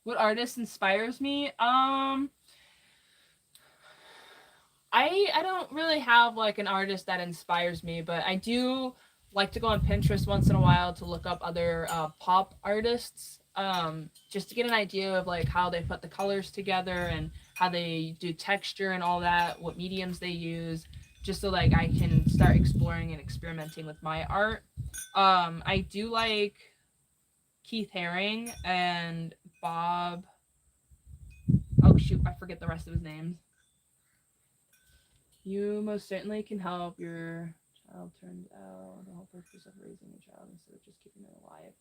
What artist inspires me? I don't really have like an artist that inspires me, but I do like to go on Pinterest once in a while to look up other pop artists, just to get an idea of like how they put the colors together and how they do texture and all that, what mediums they use, just so like I can start exploring and experimenting with my art. I do like Keith Haring and Bob. Oh shoot, I forget the rest of his names. You most certainly can help your child turns out the whole purpose of raising a child instead of just keeping them alive.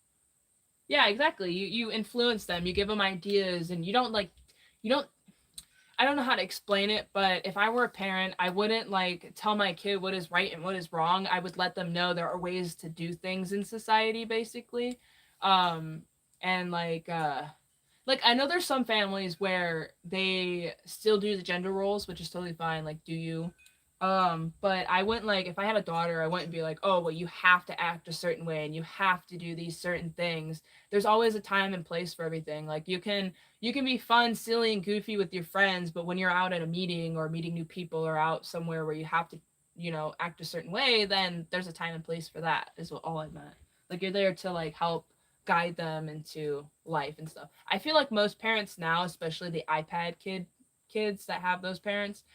Yeah, exactly. You influence them, you give them ideas, and you don't. I don't know how to explain it, but if I were a parent, I wouldn't like tell my kid what is right and what is wrong. I would let them know there are ways to do things in society, basically, um, and like I know there's some families where they still do the gender roles, which is totally fine. Like, do you? But I wouldn't like if I had a daughter, I wouldn't be like, oh, well, you have to act a certain way and you have to do these certain things. There's always a time and place for everything. Like you can be fun, silly, and goofy with your friends, but when you're out at a meeting or meeting new people or out somewhere where you have to, act a certain way, then there's a time and place for that. Is what all I meant. Like you're there to like help guide them into life and stuff. I feel like most parents now, especially the iPad kids that have those parents,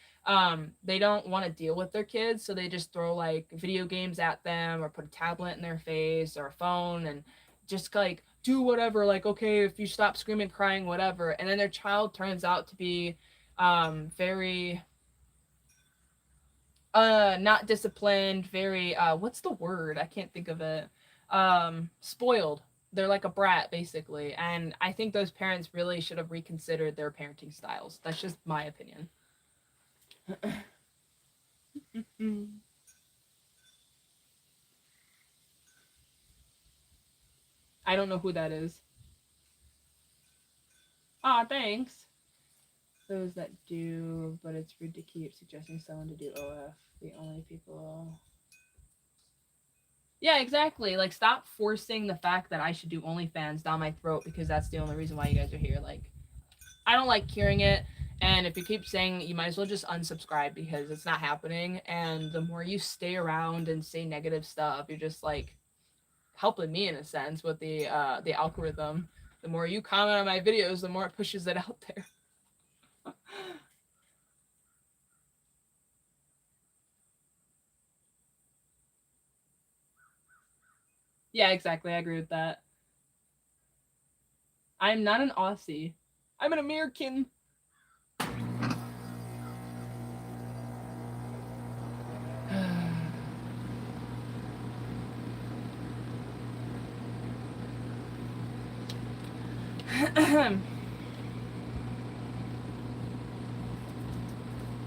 they don't want to deal with their kids, so they just throw like video games at them or put a tablet in their face or a phone and just like do whatever, like, okay, if you stop screaming, crying, whatever. And then their child turns out to be very not disciplined, very what's the word, I can't think of it, spoiled. They're like a brat, basically, and I think those parents really should have reconsidered their parenting styles. That's just my opinion. I don't know who that is. Ah, thanks. Those that do, but it's rude to keep suggesting someone to do OF. The only people. Yeah, exactly. Like, stop forcing the fact that I should do OnlyFans down my throat because that's the only reason why you guys are here. Like, I don't like hearing it. And if you keep saying it, you might as well just unsubscribe because it's not happening. And the more you stay around and say negative stuff, you're just like helping me in a sense with the algorithm. The more you comment on my videos, the more it pushes it out there. Yeah, exactly. I agree with that. I'm not an Aussie. I'm an American.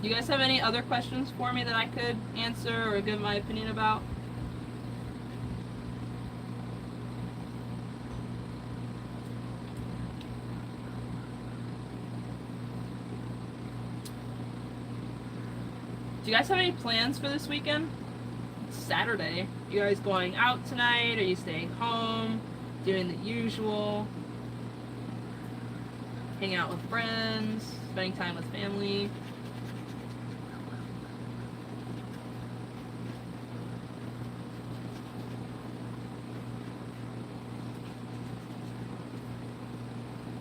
You guys have any other questions for me that I could answer or give my opinion about? Do you guys have any plans for this weekend? It's Saturday. You guys going out tonight? Are you staying home? Doing the usual? Hanging out with friends? Spending time with family?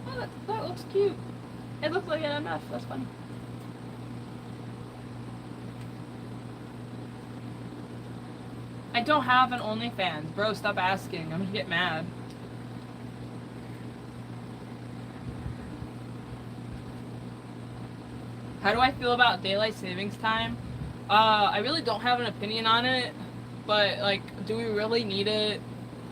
Oh, that looks cute. It looks like an MF. That's funny. I don't have an OnlyFans. Bro, stop asking. I'm gonna get mad. How do I feel about daylight savings time? I really don't have an opinion on it, but like, do we really need it?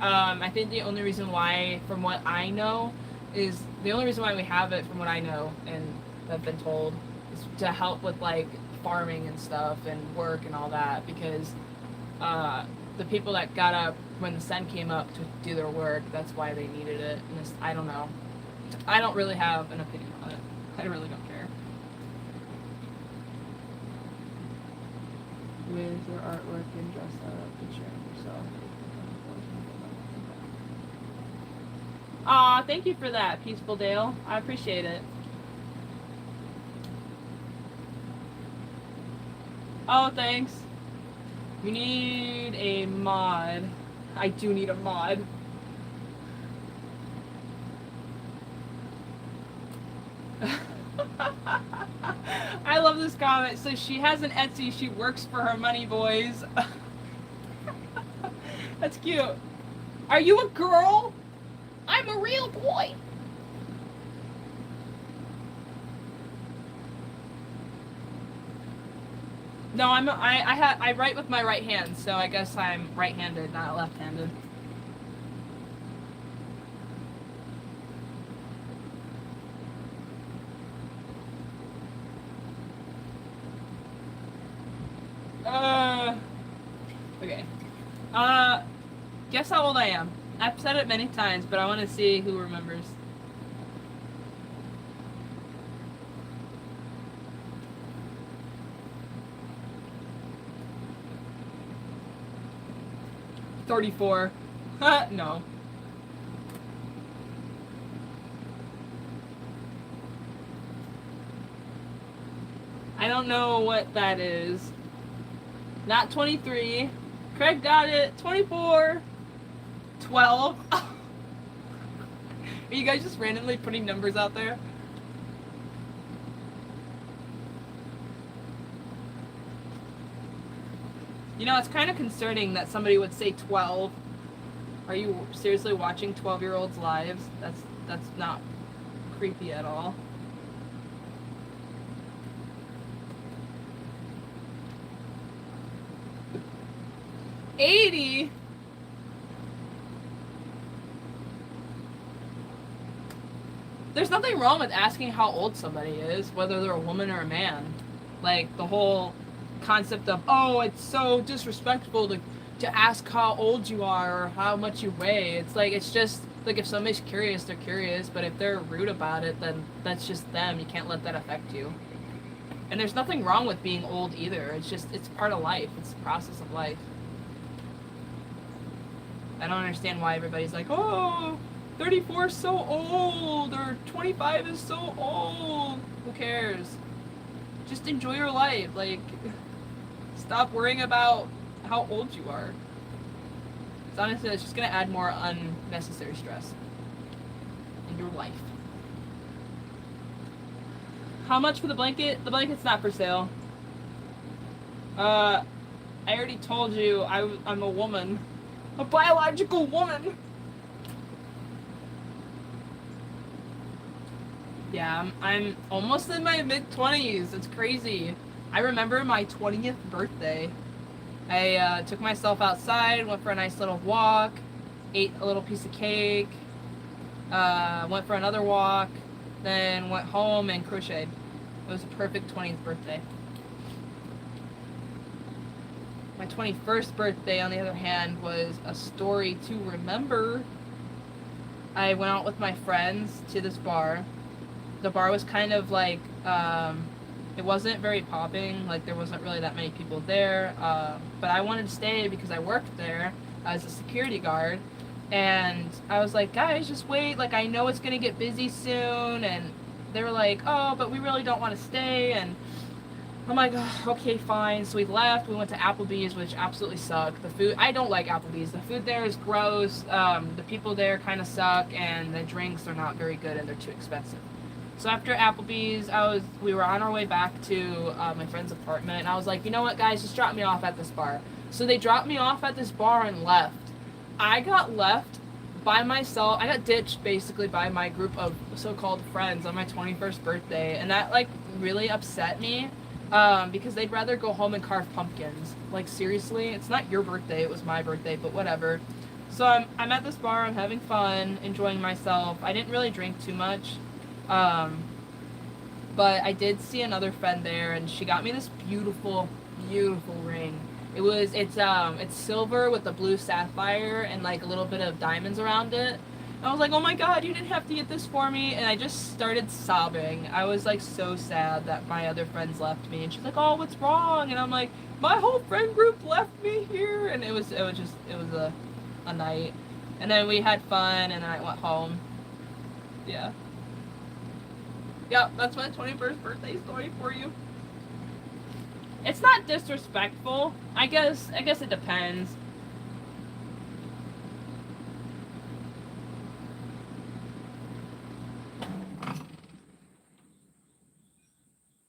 I think the only reason why, from what I know, is the only reason why we have it, from what I know and have been told, is to help with like farming and stuff and work and all that, because the people that got up when the sun came up to do their work, that's why they needed it. And this, I don't know. I don't really have an opinion on it. I really don't care. With your artwork and dress up and sharing yourself. Aw, thank you for that, Peaceful Dale. I appreciate it. Oh, thanks. We need a mod. I do need a mod. I love this comment. So she has an Etsy. She works for her money, boys. That's cute. Are you a girl? I'm a real boy. No, I write with my right hand, so I guess I'm right-handed, not left-handed. Okay. Guess how old I am. I've said it many times, but I want to see who remembers. $34. No. I don't know what that is. Not 23. Craig got it. 24. 12. Are you guys just randomly putting numbers out there? You know, it's kind of concerning that somebody would say 12. Are you seriously watching 12-year-olds' lives? That's not creepy at all. $80? There's nothing wrong with asking how old somebody is, whether they're a woman or a man. Like, the whole concept of, oh, it's so disrespectful to ask how old you are or how much you weigh. It's like, it's just, like, if somebody's curious, they're curious, but if they're rude about it, then that's just them. You can't let that affect you. And there's nothing wrong with being old either. It's just, it's part of life. It's the process of life. I don't understand why everybody's like, oh, 34 is so old, or 25 is so old. Who cares? Just enjoy your life. Like, stop worrying about how old you are. It's honestly, it's just going to add more unnecessary stress in your life. How much for the blanket? The blanket's not for sale. I already told you I'm a woman. A biological woman. Yeah, I'm almost in my mid-20s. It's crazy. I remember my 20th birthday. I took myself outside, went for a nice little walk, ate a little piece of cake, went for another walk, then went home and crocheted. It was a perfect 20th birthday. My 21st birthday, on the other hand, was a story to remember. I went out with my friends to this bar. The bar was kind of like, it wasn't very popping, like there wasn't really that many people there, but I wanted to stay because I worked there as a security guard, and I was like, guys, just wait, like I know it's gonna get busy soon, and they were like, oh, but we really don't want to stay, and I'm like, oh, okay, fine. So we left. We went to Applebee's, which absolutely sucked. The food, I don't like Applebee's. The food there is gross. The people there kind of suck, and the drinks are not very good, and they're too expensive. So after Applebee's, we were on our way back to my friend's apartment, and I was like, you know what, guys, just drop me off at this bar. So they dropped me off at this bar and left. I got left by myself. I got ditched basically by my group of so-called friends on my 21st birthday, and that like really upset me. Because they'd rather go home and carve pumpkins. Like, seriously? It's not your birthday, it was my birthday, but whatever. So I'm at this bar. I'm having fun, enjoying myself. I didn't really drink too much, um, but I did see another friend there, and she got me this beautiful, beautiful ring. It's silver with a blue sapphire and like a little bit of diamonds around it. I was like, oh my god, you didn't have to get this for me, and I just started sobbing. I was like so sad that my other friends left me, and she's like, oh, what's wrong? And I'm like, my whole friend group left me here, and it was a night, and then we had fun, and then I went home. Yeah, yeah, that's my 21st birthday story for you. It's not disrespectful. I guess it depends.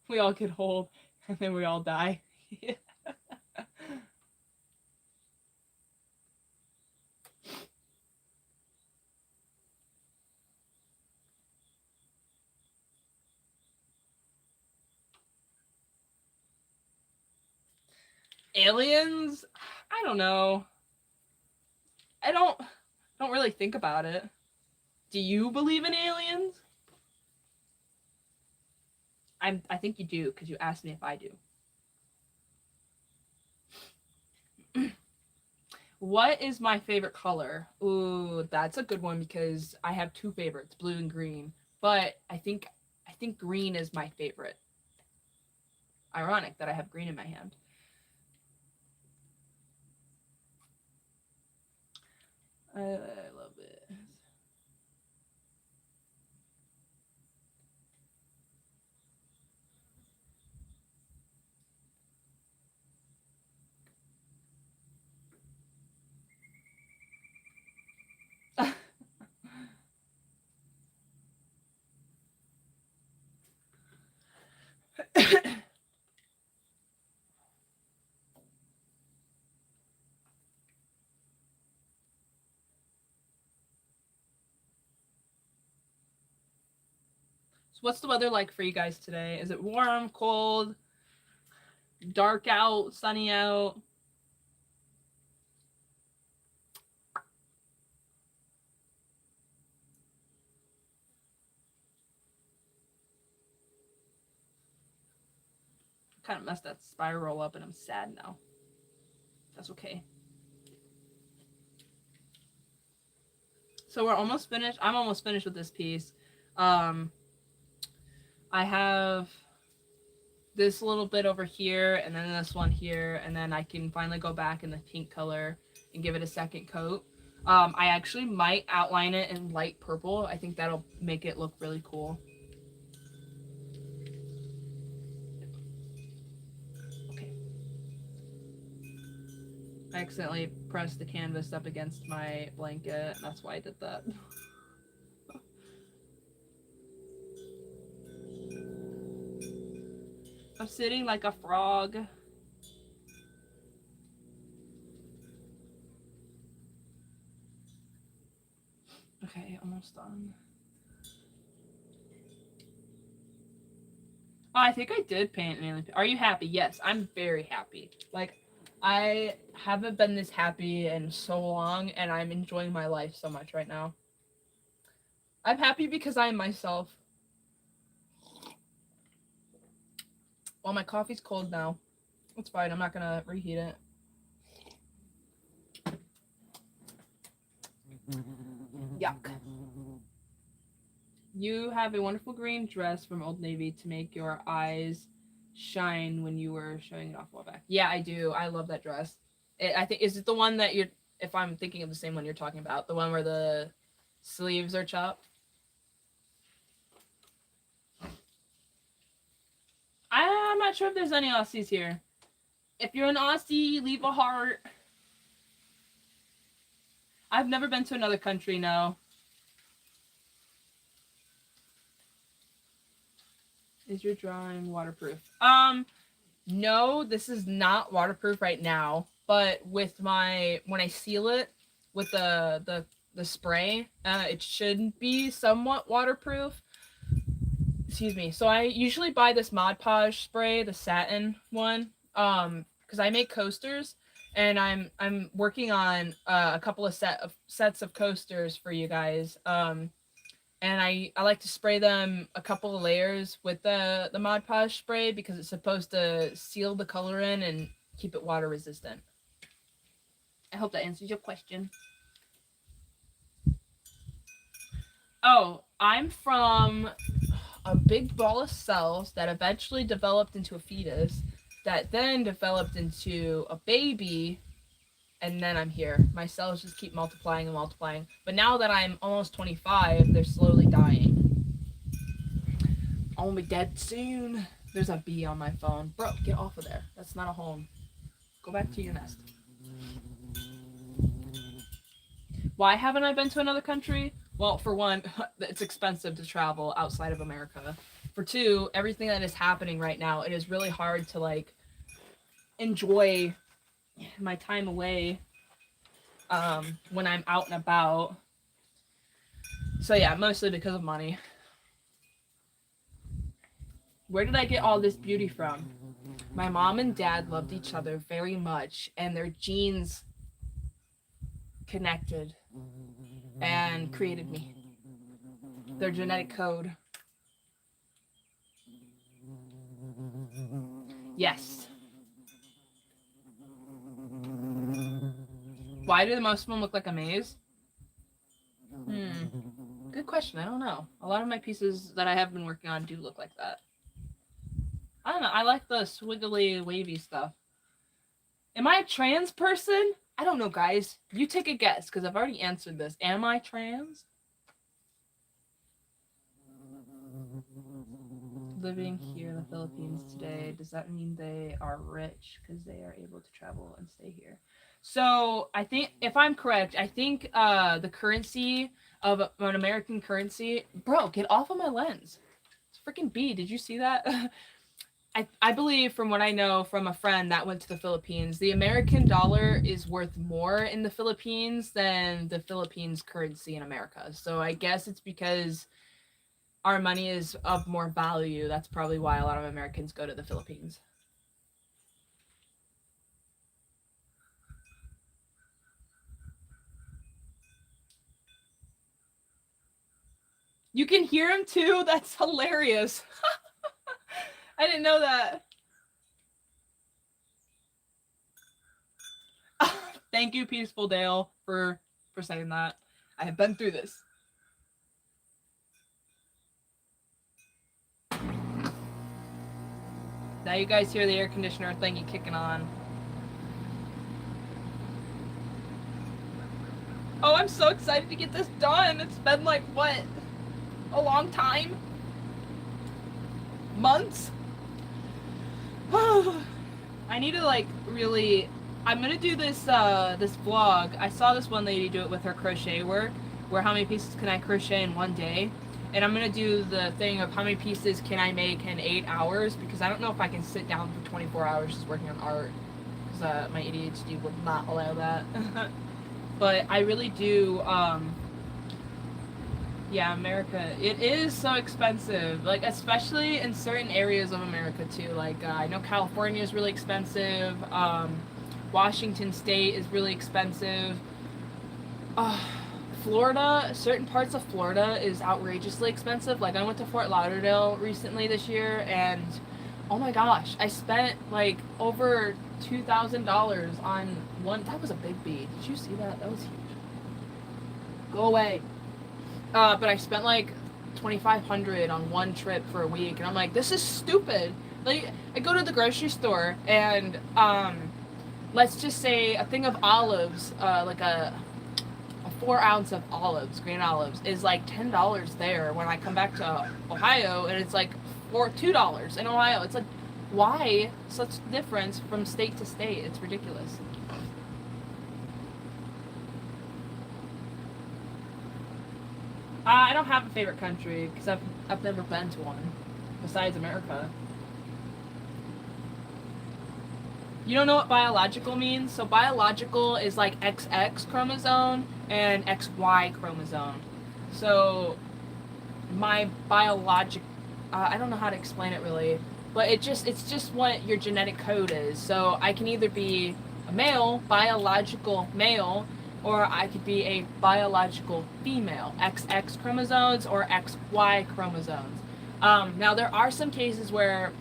We all get old, and then we all die. Aliens? I don't know. I don't really think about it. Do you believe in aliens? I think you do because you asked me if I do. What is my favorite color? Ooh, that's a good one because I have two favorites, blue and green. But I think green is my favorite. Ironic that I have green in my hand. I love it. So what's the weather like for you guys today? Is it warm, cold, dark out, sunny out? Kind of messed that spiral up and I'm sad now. That's okay. So we're almost finished. I'm almost finished with this piece. Um, I have this little bit over here and then this one here, and then I can finally go back in the pink color and give it a second coat. I actually might outline it in light purple. I think that'll make it look really cool. Okay. I accidentally pressed the canvas up against my blanket. That's why I did that. I'm sitting like a frog. Okay, almost done. Oh, I think I did paint an alien. Are you happy? Yes, I'm very happy. Like, I haven't been this happy in so long, and I'm enjoying my life so much right now. I'm happy because I am myself. Well, my coffee's cold now. It's fine. I'm not gonna reheat it. Yuck. You have a wonderful green dress from Old Navy to make your eyes shine when you were showing it off a while back. Yeah, I do. I love that dress. I think is it the one that you're? If I'm thinking of the same one you're talking about, the one where the sleeves are chopped. I'm not sure if there's any Aussies here. If you're an Aussie, leave a heart. I've never been to another country, no. Is your drawing waterproof? No, this is not waterproof right now. But with when I seal it with the spray, it should be somewhat waterproof. Excuse me. So I usually buy this Mod Podge spray, the satin one, because I make coasters, and I'm working on a couple of sets of coasters for you guys. And I like to spray them a couple of layers with the Mod Podge spray because it's supposed to seal the color in and keep it water resistant. I hope that answers your question. Oh, I'm from a big ball of cells that eventually developed into a fetus, that then developed into a baby, and then I'm here. My cells just keep multiplying and multiplying. But now that I'm almost 25, they're slowly dying. I'll be dead soon. There's a bee on my phone. Bro, get off of there. That's not a home. Go back to your nest. Why haven't I been to another country? Well, for one, it's expensive to travel outside of America. For two, everything that is happening right now, it is really hard to like enjoy my time away when I'm out and about. So yeah, mostly because of money. Where did I get all this beauty from? My mom and dad loved each other very much, and their genes connected and created me. Their genetic code. Yes. Why do most of them look like a maze? Good question. I don't know. A lot of my pieces that I have been working on do look like that. I don't know. I like the swiggly, wavy stuff. Am I a trans person? I don't know, guys. You take a guess, because I've already answered this. Am I trans? Living here in the Philippines today, does that mean they are rich because they are able to travel and stay here? So I think, if I'm correct, I think the currency of an American currency... Bro, get off of my lens. It's a freaking bee. Did you see that? I believe, from what I know from a friend that went to the Philippines, the American dollar is worth more in the Philippines than the Philippines currency in America. So I guess it's because our money is of more value. That's probably why a lot of Americans go to the Philippines. You can hear him too? That's hilarious. I didn't know that. Thank you, Peaceful Dale, for saying that. I have been through this. Now you guys hear the air conditioner thingy kicking on. Oh, I'm so excited to get this done. It's been like, what? A long time? Months? I need to like really... I'm gonna do this this vlog. I saw this one lady do it with her crochet work, where how many pieces can I crochet in one day, and I'm gonna do the thing of how many pieces can I make in 8 hours, because I don't know if I can sit down for 24 hours just working on art, because my ADHD would not allow that. But I really do. Yeah, America, it is so expensive, like especially in certain areas of America too. Like I know California is really expensive. Washington State is really expensive. Florida, certain parts of Florida is outrageously expensive. Like I went to Fort Lauderdale recently this year, and oh my gosh, I spent like over $2,000 on one. That was a big bee. Did you see that? That was huge. Go away. But I spent like $2,500 on one trip for a week, and I'm like, this is stupid. Like I go to the grocery store, and let's just say a thing of olives, like a 4 ounce of olives, green olives, is like $10 there. When I come back to Ohio, and it's like $2 in Ohio. It's like, why such difference from state to state? It's ridiculous. I don't have a favorite country because I've never been to one besides America. You don't know what biological means? So biological is like XX chromosome and XY chromosome. So my I don't know how to explain it really, but it's just what your genetic code is. So I can either be a male, biological male, or I could be a biological female, XX chromosomes or XY chromosomes. Now, there are some cases where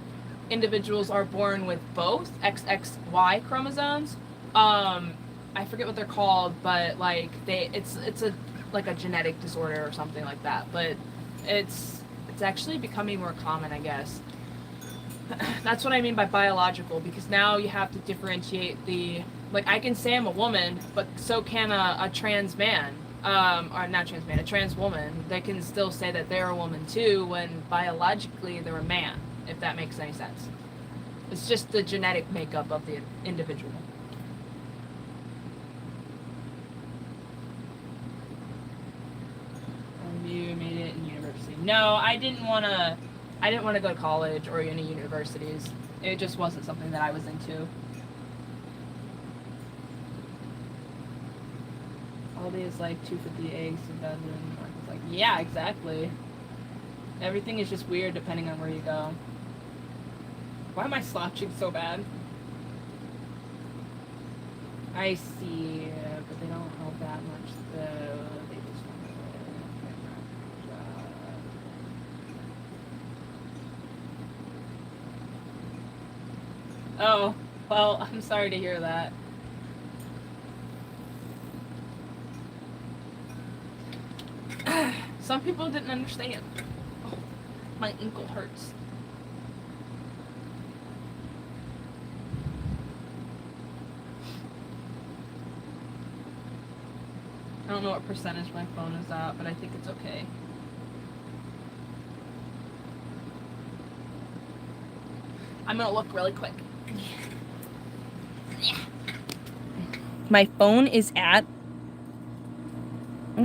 individuals are born with both XXY chromosomes. I forget what they're called, but like it's a like a genetic disorder or something like that. But it's actually becoming more common, I guess. That's what I mean by biological, because now you have to differentiate the, like, I can say I'm a woman, but so can a trans man, or not trans man, a trans woman. They can still say that they're a woman too when biologically they're a man, if that makes any sense. It's just the genetic makeup of the individual. You made it in university. No, I didn't want to go to college or any universities. It just wasn't something that I was into. All these like 250 eggs, 2000. It's like, yeah, exactly. Everything is just weird depending on where you go. Why am I slouching so bad? I see, but they don't help that much though. They just want to. Oh, well, I'm sorry to hear that. Some people didn't understand. Oh, my ankle hurts. I don't know what percentage my phone is at, but I think it's okay. I'm gonna look really quick. My phone is at...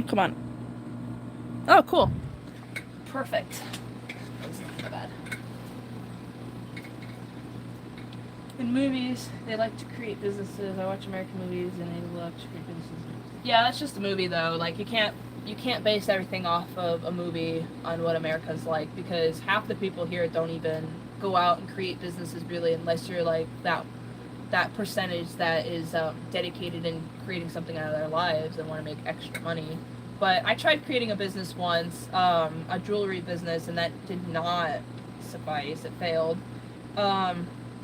Come on. Oh, cool. Perfect. That's not so bad. In movies, they like to create businesses. I watch American movies and they love to create businesses. Yeah, that's just a movie though. Like you can't base everything off of a movie on what America's like, because half the people here don't even go out and create businesses really, unless you're like that percentage that is dedicated in creating something out of their lives and want to make extra money. But I tried creating a business once, a jewelry business, and that did not suffice. It failed.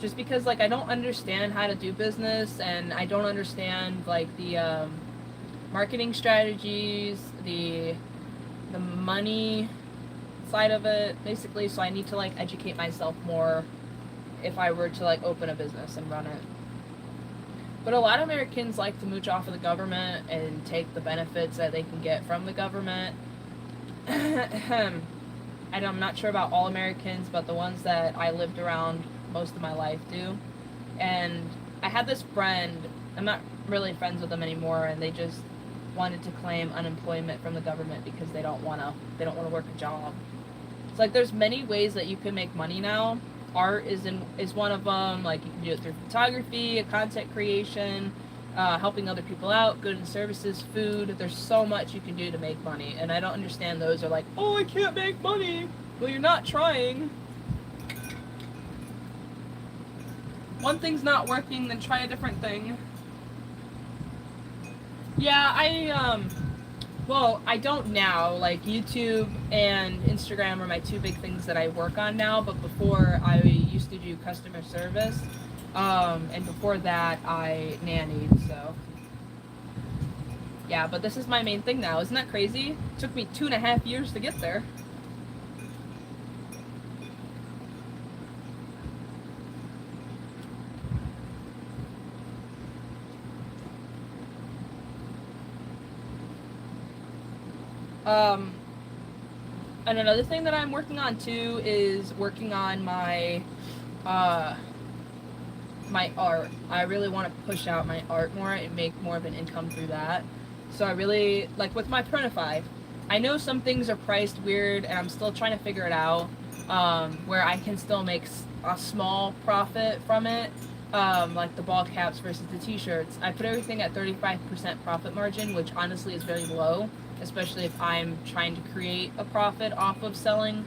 Just because like I don't understand how to do business, and I don't understand like the marketing strategies, the money side of it, basically. So I need to like educate myself more if I were to like open a business and run it. But a lot of Americans like to mooch off of the government and take the benefits that they can get from the government. And I'm not sure about all Americans, but the ones that I lived around most of my life do. And I had this friend, I'm not really friends with them anymore, and they just wanted to claim unemployment from the government because they don't want to work a job. It's like there's many ways that you can make money now. Art is one of them. Like you can do it through photography, content creation, helping other people out, goods and services, food. There's so much you can do to make money, and I don't understand those are like, oh, I can't make money. Well, you're not trying. One thing's not working, then try a different thing. Yeah, well, I don't now. Like, YouTube and Instagram are my two big things that I work on now, but before I used to do customer service, and before that I nannied, so. Yeah, but this is my main thing now. Isn't that crazy? It took me 2.5 years to get there. And another thing that I'm working on too is working on my my art. I really want to push out my art more and make more of an income through that. So I really, like with my Printify, I know some things are priced weird and I'm still trying to figure it out, where I can still make a small profit from it, like the ball caps versus the t-shirts. I put everything at 35% profit margin, which honestly is very low, especially if I'm trying to create a profit off of selling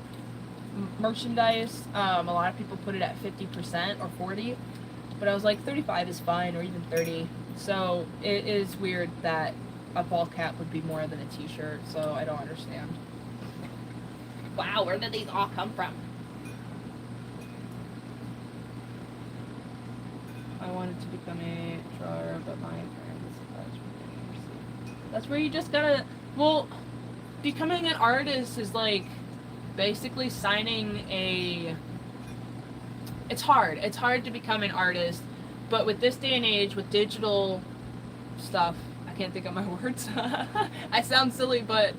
merchandise. A lot of people put it at 50% or 40%. But I was like, 35 is fine, or even 30. So it is weird that a ball cap would be more than a t-shirt, so I don't understand. Wow, where did these all come from? I wanted to become a drawer, but my parents that's where you just gotta, well, becoming an artist is like basically signing a, it's hard. It's hard to become an artist, but with this day and age, with digital stuff, I can't think of my words. I sound silly, but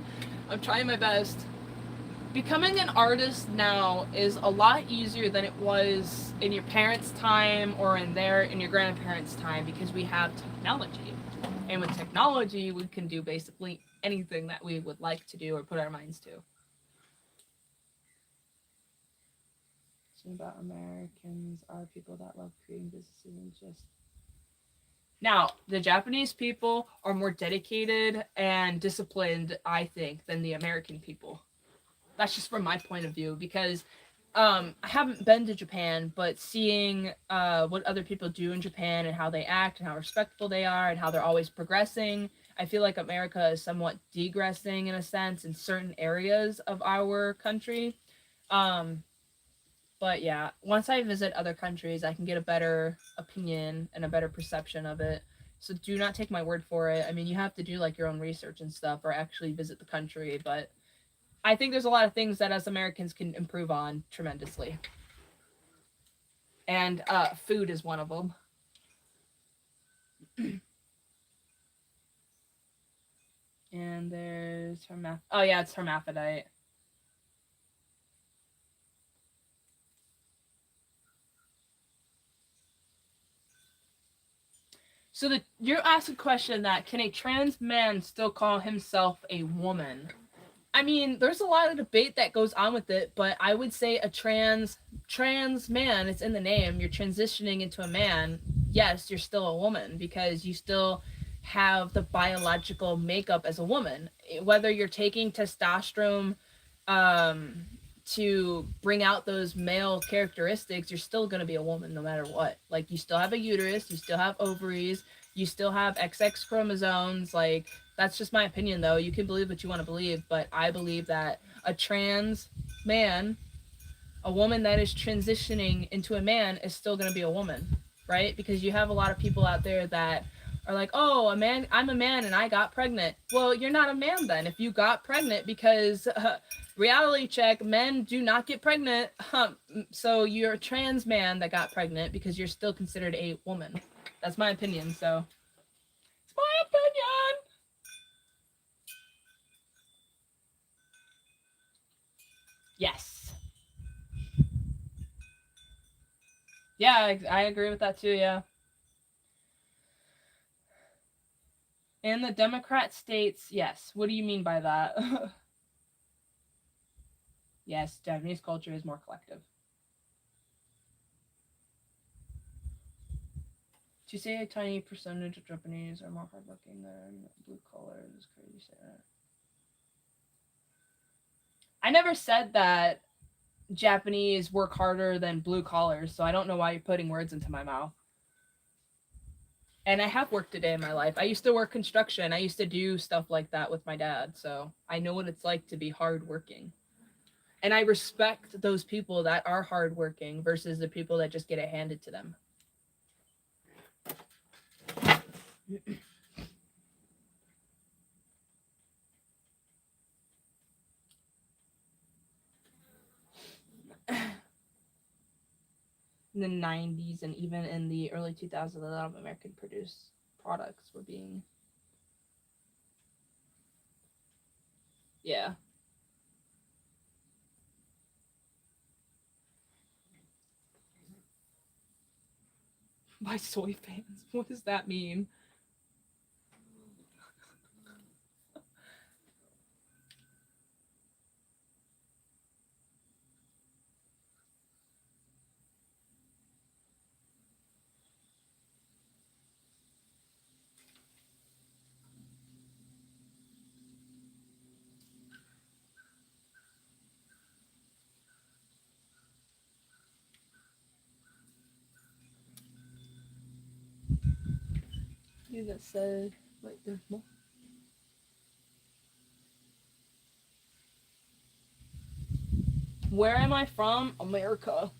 I'm trying my best. Becoming an artist now is a lot easier than it was in your parents' time or in your grandparents' time, because we have technology. And with technology, we can do basically anything that we would like to do or put our minds to. About Americans are people that love creating businesses and just. Now, the Japanese people are more dedicated and disciplined, I think, than the American people. That's just from my point of view, because I haven't been to Japan, but seeing what other people do in Japan and how they act and how respectful they are and how they're always progressing, I feel like America is somewhat degressing in a sense in certain areas of our country. But yeah, once I visit other countries, I can get a better opinion and a better perception of it. So do not take my word for it. I mean, you have to do like your own research and stuff or actually visit the country, but I think there's a lot of things that us Americans can improve on tremendously. And food is one of them. And there's oh yeah, it's hermaphrodite. So you're asked a question that can a trans man still call himself a woman? I mean, there's a lot of debate that goes on with it, but I would say a trans man, it's in the name, you're transitioning into a man. Yes, you're still a woman because you still have the biological makeup as a woman. Whether you're taking testosterone to bring out those male characteristics, you're still going to be a woman no matter what. Like, you still have a uterus, you still have ovaries, you still have XX chromosomes. Like, that's just my opinion, though. You can believe what you want to believe, but I believe that a trans man, a woman that is transitioning into a man, is still going to be a woman, right? Because you have a lot of people out there that are like, oh, I'm a man and I got pregnant. Well, you're not a man then if you got pregnant, because reality check, men do not get pregnant. So you're a trans man that got pregnant because you're still considered a woman. That's my opinion, so. It's my opinion! Yes. Yeah, I agree with that too, yeah. In the Democrat states, yes. What do you mean by that? Yes, Japanese culture is more collective. To say a tiny percentage of Japanese are more hardworking than blue collars is crazy to say that. I never said that Japanese work harder than blue collars, so I don't know why you're putting words into my mouth. And I have worked a day in my life. I used to work construction. I used to do stuff like that with my dad, so I know what it's like to be hardworking. And I respect those people that are hardworking versus the people that just get it handed to them. In the 90s and even in the early 2000s, a lot of American produced products were being. Yeah. By soy fans. What does that mean? You that said, wait, there's more. Where am I from? America.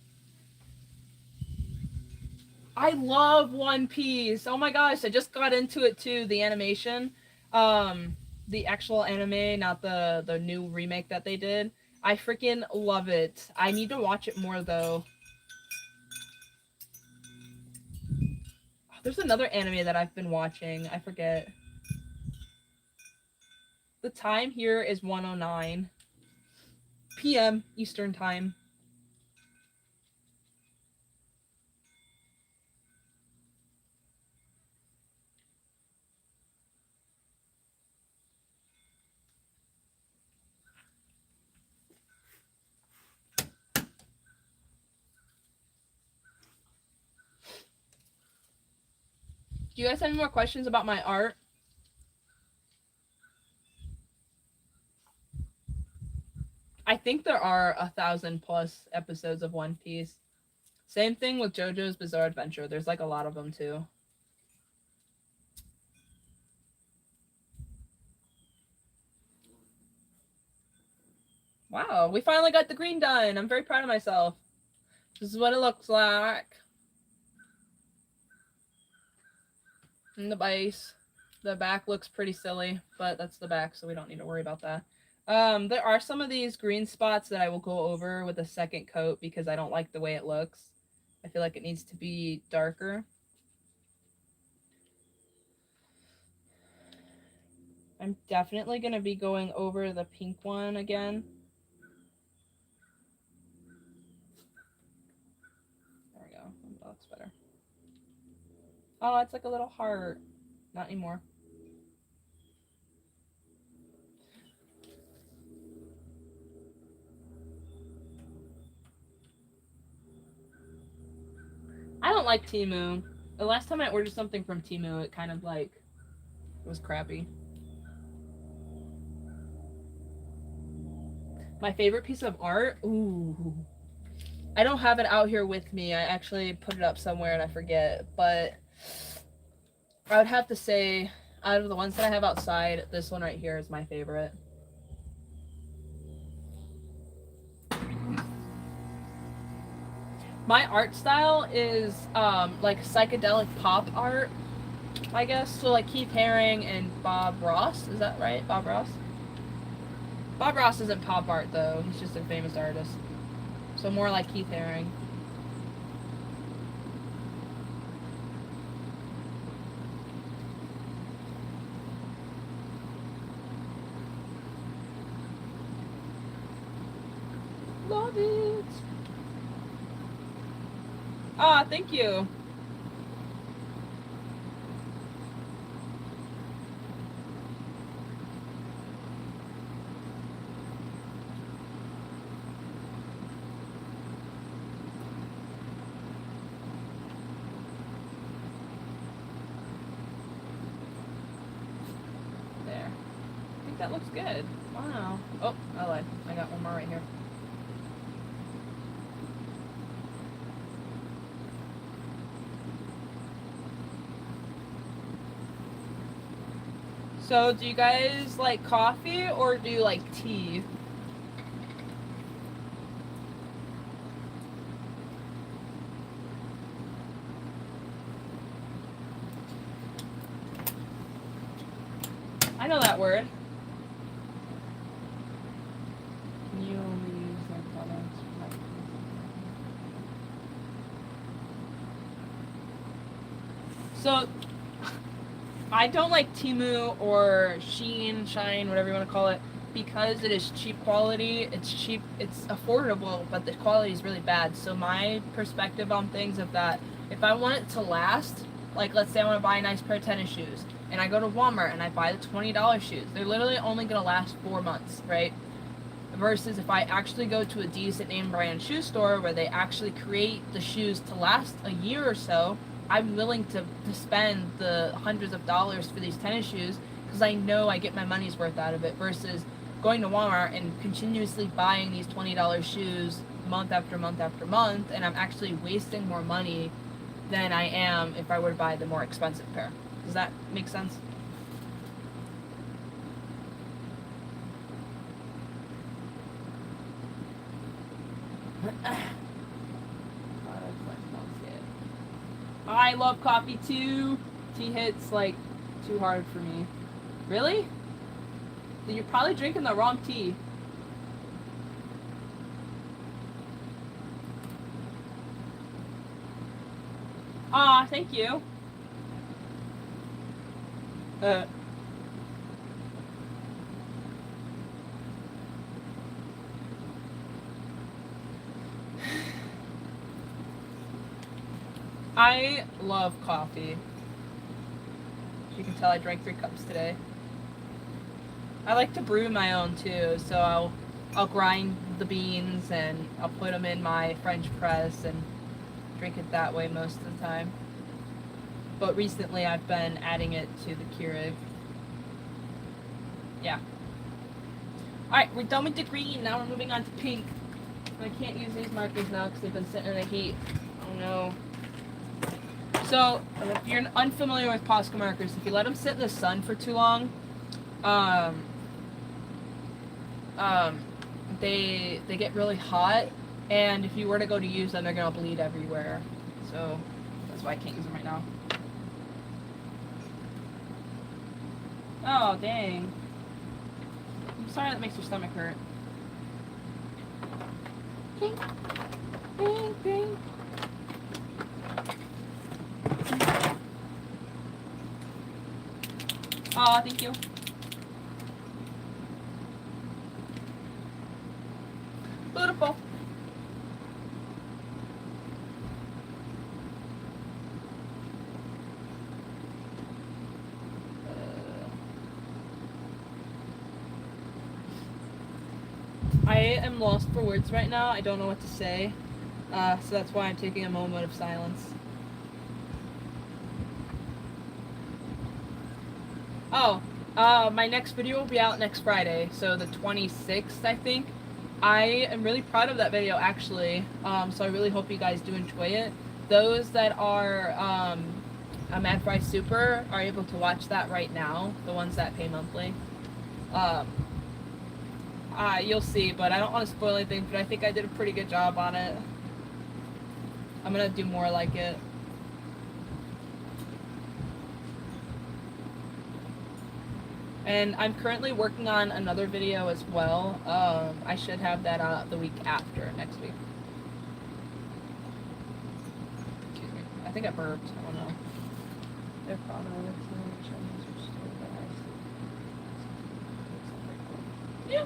I love One Piece. Oh my gosh, I just got into it too, the animation. The actual anime, not the new remake that they did. I freaking love it. I need to watch it more though. There's another anime that I've been watching. I forget. The time here is 1:09 p.m. Eastern Time. Do you guys have any more questions about my art? I think there are 1,000+ episodes of One Piece. Same thing with JoJo's Bizarre Adventure. There's like a lot of them too. Wow, we finally got the green done. I'm very proud of myself. This is what it looks like. And the base. The back looks pretty silly, but that's the back, so we don't need to worry about that. There are some of these green spots that I will go over with a second coat because I don't like the way it looks. I feel like it needs to be darker. I'm definitely going to be going over the pink one again. There we go. That looks better. Oh, it's like a little heart. Not anymore. I don't like Temu. The last time I ordered something from Temu, it kind of like was crappy. My favorite piece of art? Ooh. I don't have it out here with me. I actually put it up somewhere and I forget. But I would have to say, out of the ones that I have outside, this one right here is my favorite. My art style is like psychedelic pop art, I guess. So like Keith Haring and Bob Ross. Is that right? Bob Ross? Bob Ross isn't pop art though. He's just a famous artist. So more like Keith Haring. Love it. Ah, thank you. There. I think that looks good. Wow. Oh, I lied. I got one more right here. So, do you guys like coffee or do you like tea? I know that word. Can you only use their products? So, I don't like Temu or Shine, whatever you want to call it, because it is cheap quality. It's cheap, it's affordable, but the quality is really bad. So my perspective on things is that if I want it to last, like let's say I want to buy a nice pair of tennis shoes, and I go to Walmart and I buy the $20 shoes, they're literally only going to last 4 months, right? Versus if I actually go to a decent name brand shoe store where they actually create the shoes to last a year or so, I'm willing to spend the hundreds of dollars for these tennis shoes because I know I get my money's worth out of it versus going to Walmart and continuously buying these $20 shoes month after month after month, and I'm actually wasting more money than I am if I were to buy the more expensive pair. Does that make sense? I love coffee too. Tea hits like too hard for me. Really? Then you're probably drinking the wrong tea. Aw, thank you. I love coffee. As you can tell, I drank 3 cups today. I like to brew my own too, so I'll grind the beans and I'll put them in my French press and drink it that way most of the time. But recently I've been adding it to the Keurig. Yeah. Alright, we're done with the green. Now we're moving on to pink. I can't use these markers now because they've been sitting in the heat. Oh no. So, if you're unfamiliar with Posca markers, if you let them sit in the sun for too long, they get really hot, and if you were to go to use them, they're gonna bleed everywhere. So that's why I can't use them right now. Oh dang! I'm sorry that makes your stomach hurt. Pink, pink, pink. Aw, thank you. Beautiful. I am lost for words right now. I don't know what to say. So that's why I'm taking a moment of silence. Oh, my next video will be out next Friday, so the 26th, I think. I am really proud of that video, actually, so I really hope you guys do enjoy it. Those that are a MadFry Super are able to watch that right now, the ones that pay monthly. You'll see, but I don't want to spoil anything, but I think I did a pretty good job on it. I'm going to do more like it. And I'm currently working on another video as well. I should have that out the week after, next week. Excuse me. I think I burped. I don't know. They're probably yeah.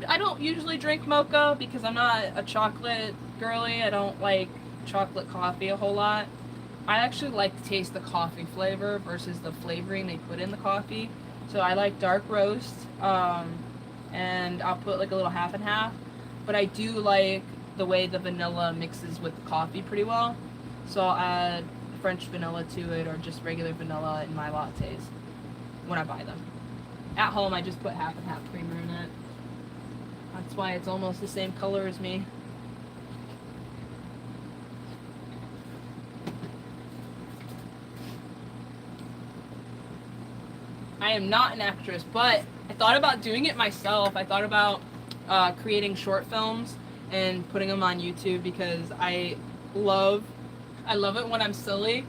I don't usually drink mocha because I'm not a chocolate girly. I don't like chocolate coffee a whole lot. I actually like to taste the coffee flavor versus the flavoring they put in the coffee. So I like dark roast, and I'll put like a little half and half. But I do like the way the vanilla mixes with the coffee pretty well. So I'll add French vanilla to it or just regular vanilla in my lattes when I buy them. At home, I just put half and half creamer in it. That's why it's almost the same color as me. I am not an actress, but I thought about doing it myself. I thought about creating short films and putting them on YouTube because I love it when I'm silly,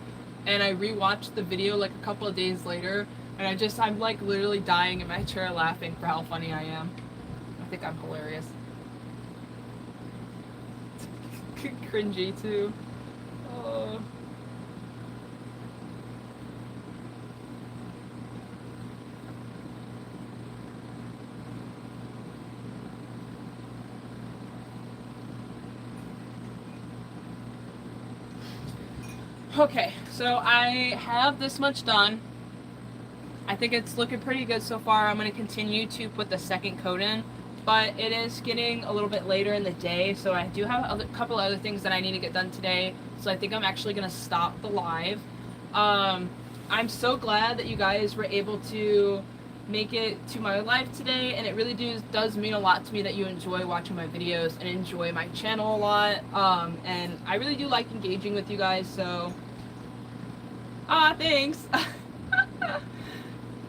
and I rewatched the video like a couple of days later, and I'm like literally dying in my chair laughing for how funny I am. I think I'm hilarious. Cringy too. Oh. Okay, so I have this much done. I think it's looking pretty good so far. I'm going to continue to put the second coat in, but it is getting a little bit later in the day, so I do have a couple other things that I need to get done today, so I think I'm actually going to stop the live. I'm so glad that you guys were able to make it to my live today, and it really does mean a lot to me that you enjoy watching my videos and enjoy my channel a lot. And I really do like engaging with you guys, so thanks.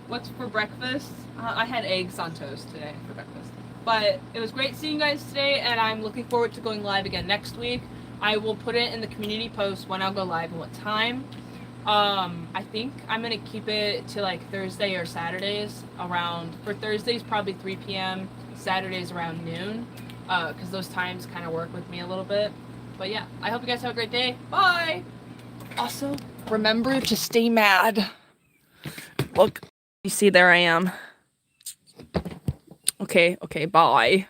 What's for breakfast? I had eggs on toast today for breakfast. But it was great seeing you guys today, and I'm looking forward to going live again next week. I will put it in the community post when I'll go live and what time. I think I'm gonna keep it to like Thursday or Saturdays around, for Thursdays probably 3 p.m, Saturdays around noon, because those times kind of work with me a little bit. But yeah, I hope you guys have a great day. Bye! Also, remember to stay mad. Look, you see, there I am. Okay, bye.